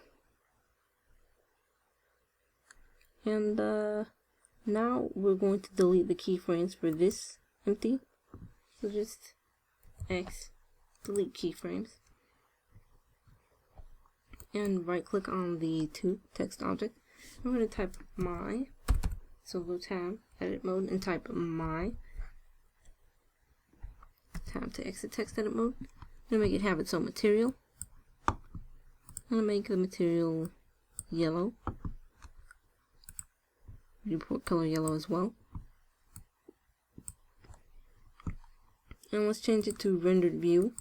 and now we're going to delete the keyframes for this empty, so just X, delete keyframes, and right click on the 2 text object. I'm going to type my So go tab, edit mode, and type my. Tab to exit text edit mode. I'm gonna make it have its own material. I'm gonna make the material yellow. Viewport color yellow as well. And let's change it to rendered view.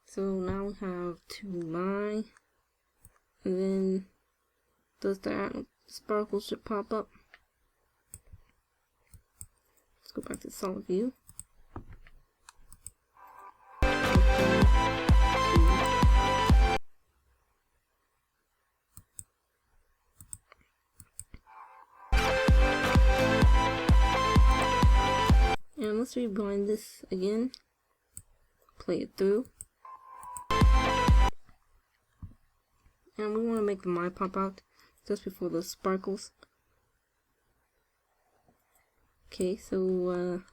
So now we have to my, and then does that sparkle should pop up. Let's go back to solid view. And let's rewind this again, play it through. And we want to make the my pop out just before those sparkles. Okay, so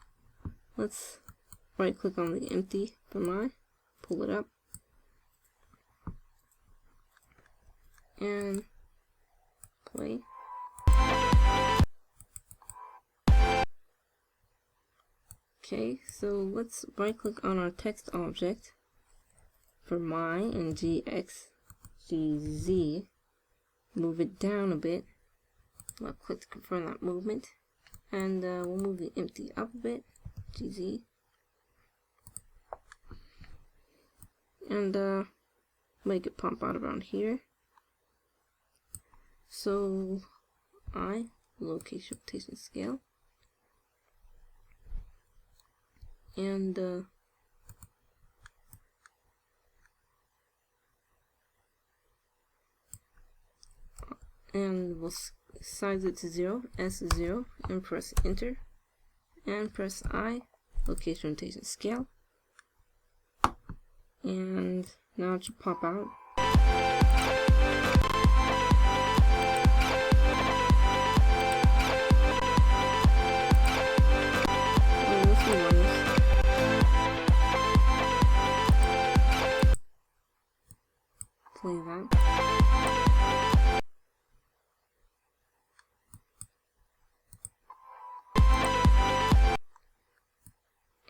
let's right click on the empty for my, pull it up, and play. Okay, so let's right click on our text object for my and GZ, move it down a bit, left click to confirm that movement, and we'll move the empty up a bit, GZ, and make it pop out around here. So location rotation scale, and we'll size it to 0, S0, and press enter, and press I, location rotation scale, and now it should pop out. Play that.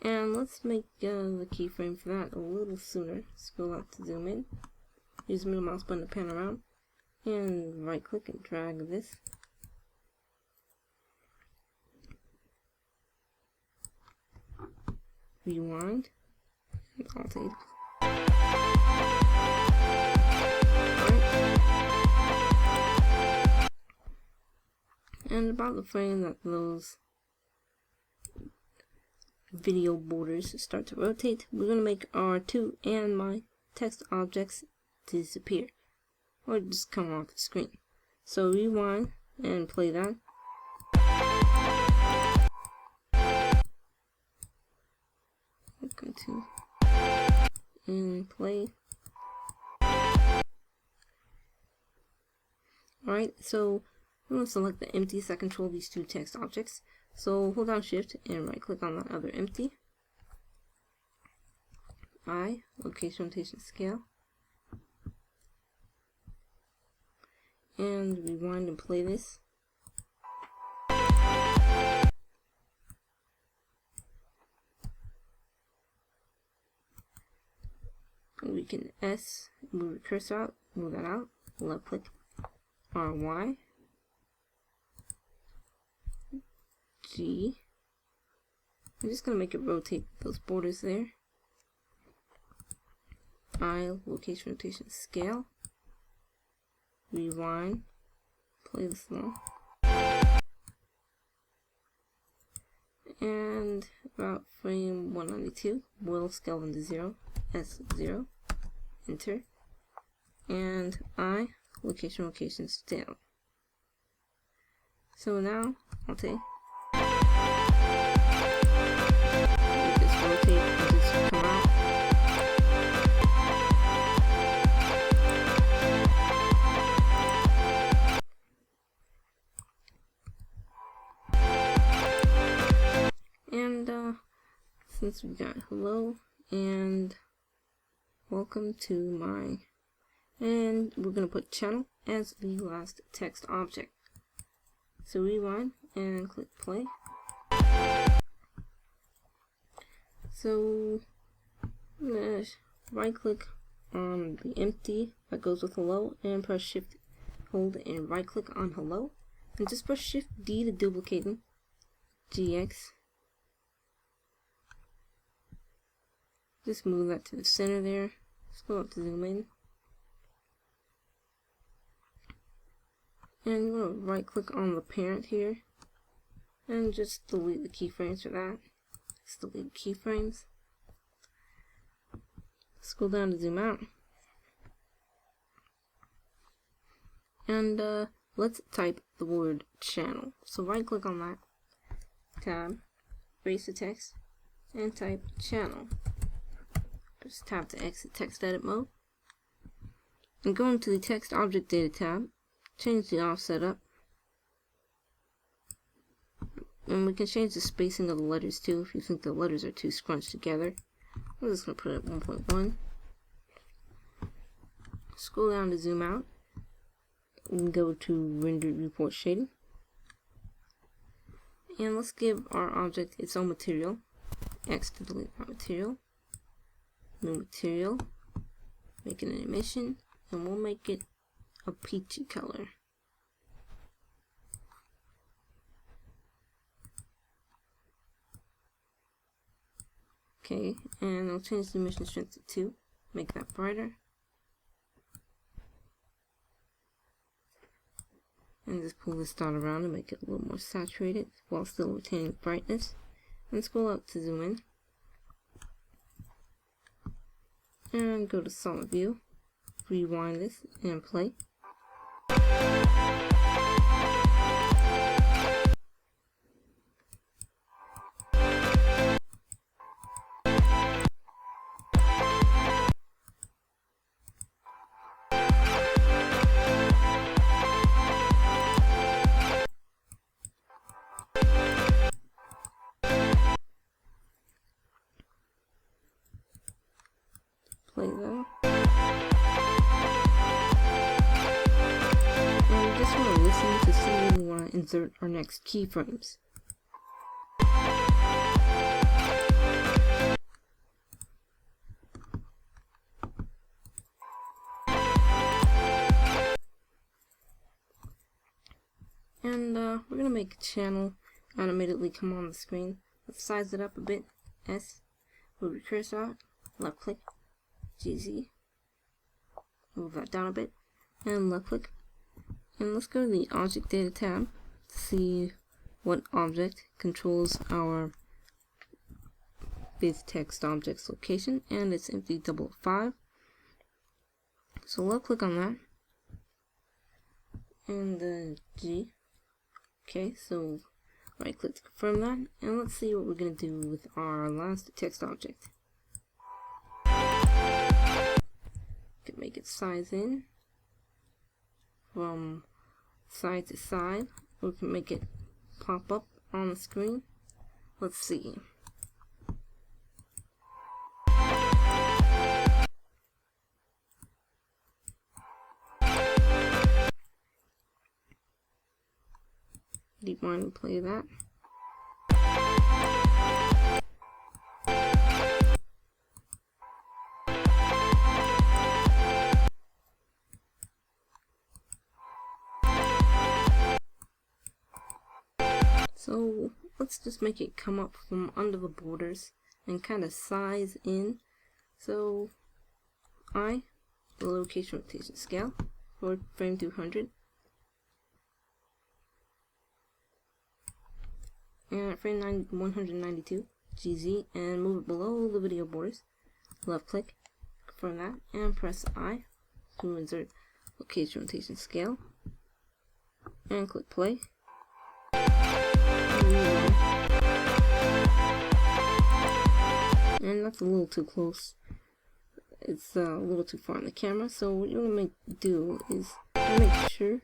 And let's make the keyframe for that a little sooner. Scroll out to zoom in. Use the middle mouse button to pan around. And right click and drag this. Rewind. And Alt-A. And about the frame that those video borders start to rotate, we're going to make our two and my text objects disappear or just come off the screen. So rewind and play that. Welcome to and play. Alright, so I'm going to select the empty so I control these two text objects. So hold down shift and right click on that other empty. I, location rotation scale. And rewind and play this. And we can S, move the cursor out, move that out, left click, RY. G. I'm just going to make it rotate those borders there. I, location rotation scale. Rewind. Play this along. And about frame 192, will scale them to 0, S0, enter. And I, location scale. So now I'll take rotate and just come out. And since we got hello and welcome to my and we're going to put channel as the last text object. So rewind and click play. So I'm going to right click on the empty that goes with hello and press shift hold and right click on hello and just press shift D to duplicate them. GX. Just move that to the center there. Just go up to zoom in. And you're going to right click on the parent here and just delete the keyframes for that. Just delete keyframes. Scroll down to zoom out. And let's type the word channel. So right click on that tab, erase the text, and type channel. Just tap to exit text edit mode. And go into the text object data tab, change the offset up. And we can change the spacing of the letters too if you think the letters are too scrunched together. I'm just going to put it at 1.1. Scroll down to zoom out. And go to render viewport shading. And let's give our object its own material. X to delete that material. New material. Make it an emission. And we'll make it a peachy color. Okay, and I'll change the emission strength to 2. Make that brighter. And just pull this dot around to make it a little more saturated while still retaining brightness. And scroll up to zoom in. And go to solid view. Rewind this and play. Play that. And we just want to listen to see when we want to insert our next keyframes. And we're going to make a channel animatedly come on the screen. Let's size it up a bit. S. Move your cursor out. Left click. GZ. Move that down a bit. And left click. And let's go to the object data tab to see what object controls our viz text object's location. And it's empty 555. So left click on that. And the G. Okay, so right click to confirm that. And let's see what we're going to do with our last text object. Can make it size in from side to side. We can make it pop up on the screen. Let's see. Deep mind and play that. So let's just make it come up from under the borders and kind of size in. So the location rotation scale, forward frame 200. And at frame 192, GZ, and move it below the video borders. Left click, confirm that, and press I to insert location rotation scale. And click play. And that's a little too close. It's a little too far in the camera. So what you want to do is make sure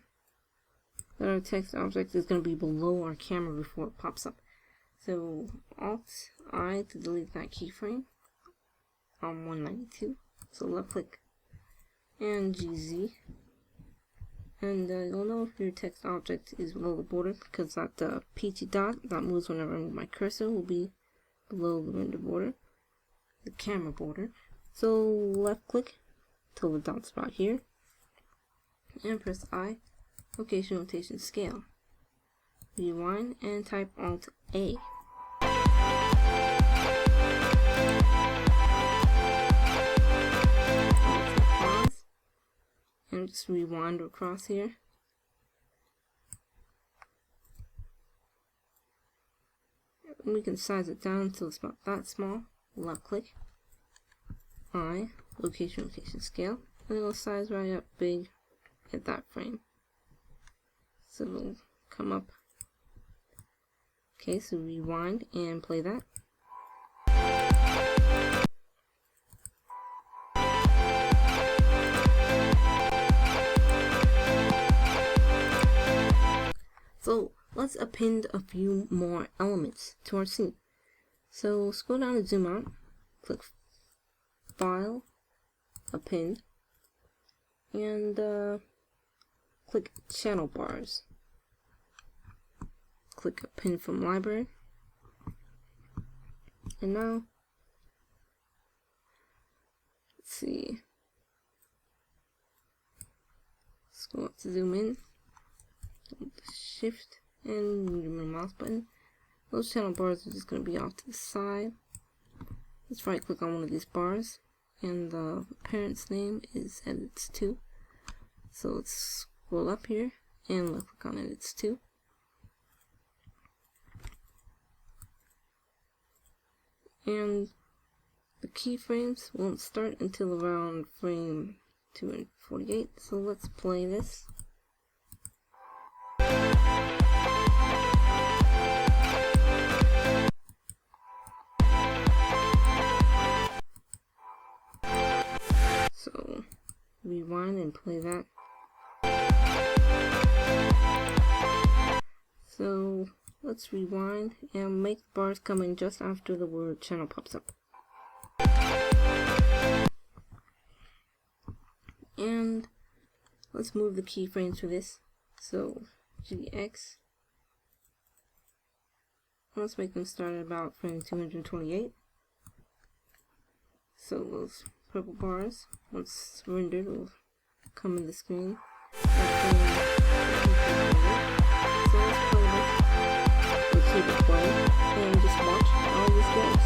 that our text object is going to be below our camera before it pops up. So Alt I to delete that keyframe on 192. So left click and GZ. And you'll know if your text object is below the border because that peachy dot that moves whenever I move my cursor will be below the render border, the camera border. So left click till the dot spot here, and press I, location, rotation, scale. Rewind and type Alt A. Pause and just rewind across here. And we can size it down until it's about that small. Left click, I, location, rotation, scale, and it'll size right up big at that frame. So it'll come up. Okay, so rewind and play that. So let's append a few more elements to our scene. So scroll down and zoom out, click File, Append, and click Channel Bars. Click Append from Library, and now let's see. Scroll up to zoom in. Shift and move my mouse button. Those channel bars are just going to be off to the side. Let's right click on one of these bars, and the parent's name is edits 2. So let's scroll up here and left click on edits 2. And the keyframes won't start until around frame 248. So let's play this. So rewind and play that. So let's rewind and make the bars come in just after the word channel pops up. And let's move the keyframes for this. So GX. Let's make them start at about frame 228. So those purple bars, once rendered, will come in the screen. So let's play this. Let's keep it playing and just watch how this goes.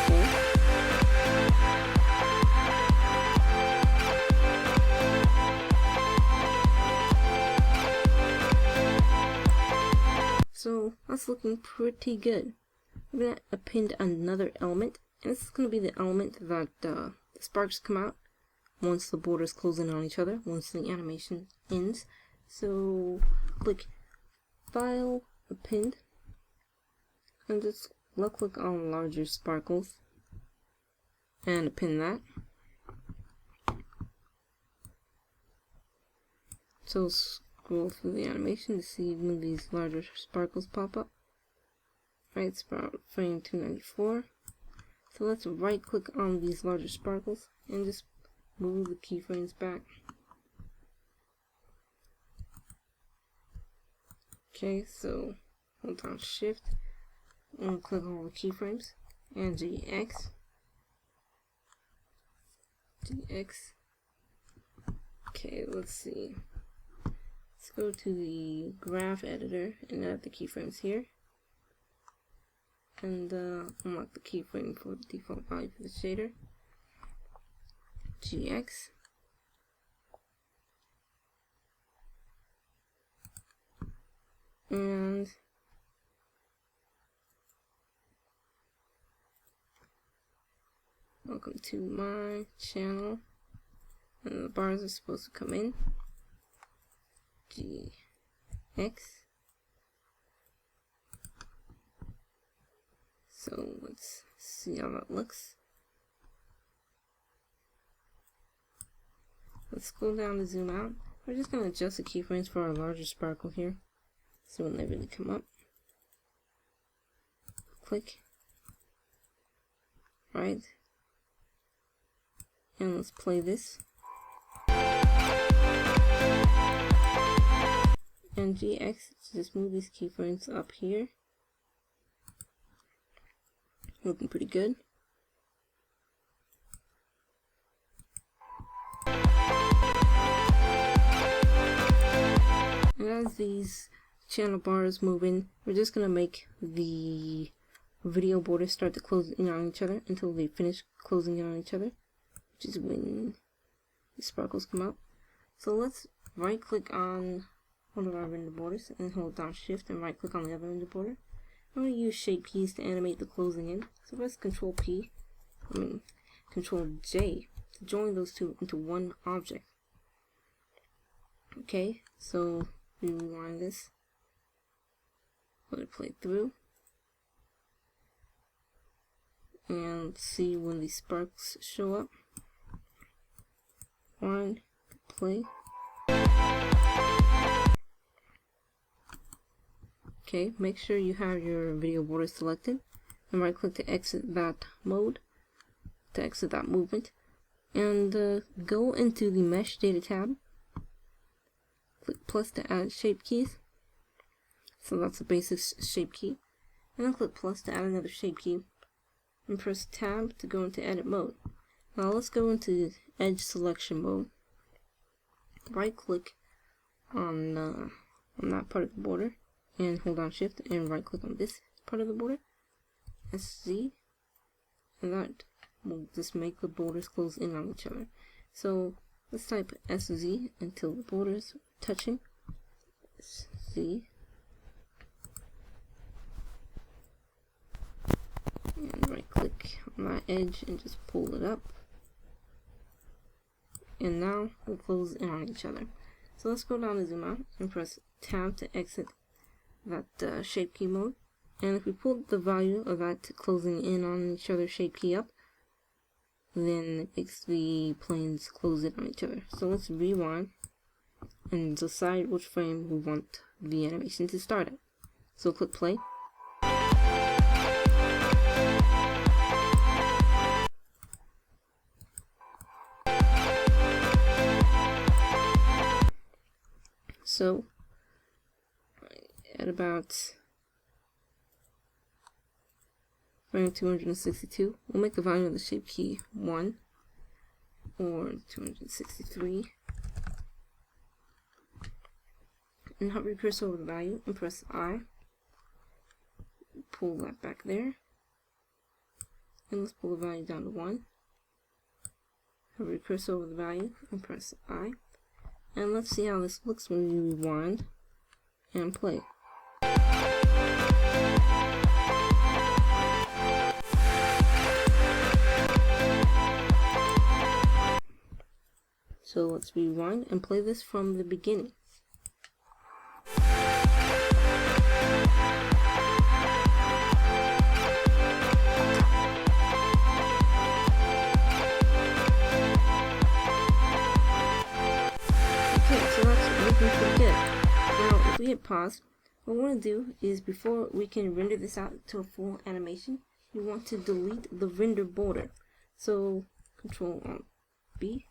Okay. So that's looking pretty good. We're going to append another element, and this is going to be the element that the sparks come out once the borders close in on each other, once the animation ends. So click File, Append, and just left click on larger sparkles and append that. So scroll through the animation to see when these larger sparkles pop up. Right, it's about frame 294. So let's right click on these larger sparkles and just move the keyframes back. Okay, so hold down Shift and click on all the keyframes and GX. Okay, let's see. Let's go to the graph editor and add the keyframes here. And unlock the keyframe for the default value for the shader. GX. And welcome to my channel. And the bars are supposed to come in. GX. So let's see how that looks. Let's scroll down to zoom out. We're just going to adjust the keyframes for our larger sparkle here, so when they really come up. Click. right? And let's play this. And GX, just move these keyframes up here. Looking pretty good. And as these channel bars move in, we're just going to make the video borders start to close in on each other until they finish closing in on each other, which is when the sparkles come out. So let's right click on one of our render borders and hold down shift and right click on the other render border. I'm going to use shape keys to animate the closing in. So press Control J to join those two into one object. Okay, so we rewind this, let it play through, and see when the sparks show up. One, play. Okay, make sure you have your video border selected, and right click to exit that mode, to exit that movement, and go into the Mesh Data tab. Click plus to add shape keys. So that's the basic shape key. And then click plus to add another shape key. And press tab to go into edit mode. Now let's go into edge selection mode. Right click on that part of the border and hold down shift and right click on this part of the border. SZ. And that will just make the borders close in on each other. So let's type SZ until the borders are touching. SZ. And right click on that edge and just pull it up. And now we'll close in on each other. So let's go down to zoom out and press tab to exit that shape key mode. And if we pull the value of that closing in on each other shape key up, then it makes the planes close in on each other. So let's rewind and decide which frame we want the animation to start at. So click play. So at about frame 262, we'll make the value of the shape key 1 or 263. And hover your cursor over the value and press I. Pull that back there. And let's pull the value down to 1. Hover your cursor over the value and press I. And let's see how this looks when we rewind and play. So let's rewind and play this from the beginning. Pretty good. Now if we hit pause, what we want to do is, before we can render this out to a full animation, you want to delete the render border. So Control Alt B,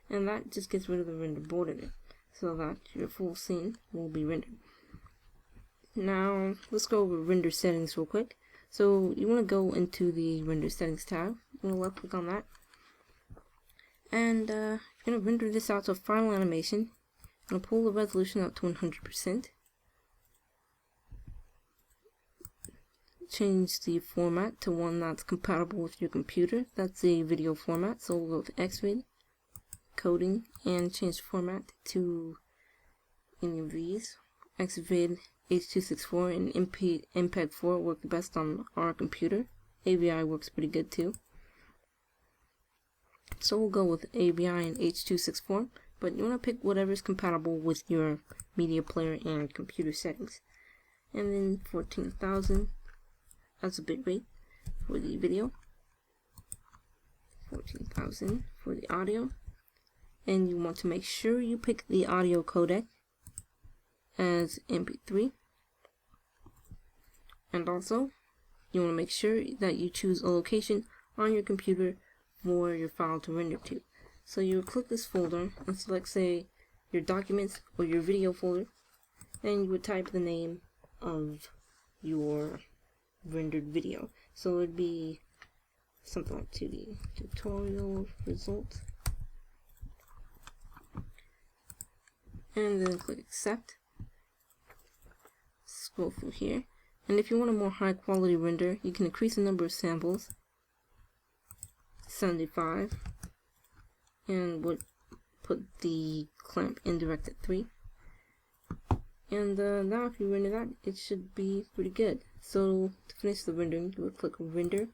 and that just gets rid of the render border there, so that your full scene will be rendered. Now let's go over render settings real quick. So you want to go into the render settings tab. You want to left click on that, and you're going to render this out to a final animation. I'm going to pull the resolution up to 100%. Change the format to one that's compatible with your computer. That's a video format, so we'll go with XVID, coding, and change the format to any of these. XVID, H.264, and MPEG-4 work the best on our computer. AVI works pretty good too. So we'll go with AVI and H.264. But you want to pick whatever is compatible with your media player and computer settings. And then 14,000 as a bitrate for the video, 14,000 for the audio, and you want to make sure you pick the audio codec as MP3. And also, you want to make sure that you choose a location on your computer for your file to render to. So you would click this folder and select, say, your documents or your video folder, and you would type the name of your rendered video. So it would be something like 2D tutorial results, and then click accept. Scroll through here, and if you want a more high quality render, you can increase the number of samples, 75, and would put the clamp indirect at 3. And now if you render that, it should be pretty good. So to finish the rendering, you would click render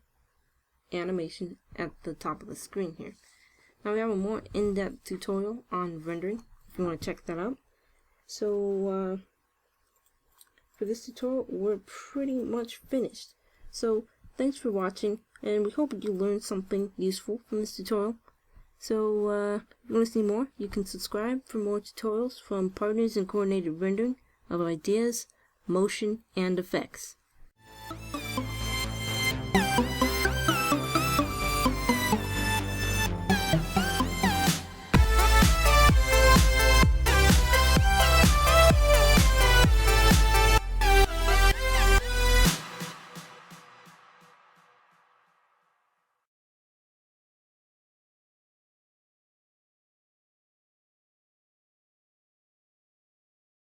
animation at the top of the screen here. Now we have a more in-depth tutorial on rendering if you want to check that out. So for this tutorial, we're pretty much finished. So thanks for watching, and we hope you learned something useful from this tutorial. So if you want to see more, you can subscribe for more tutorials from partners in coordinated rendering of ideas, motion, and effects.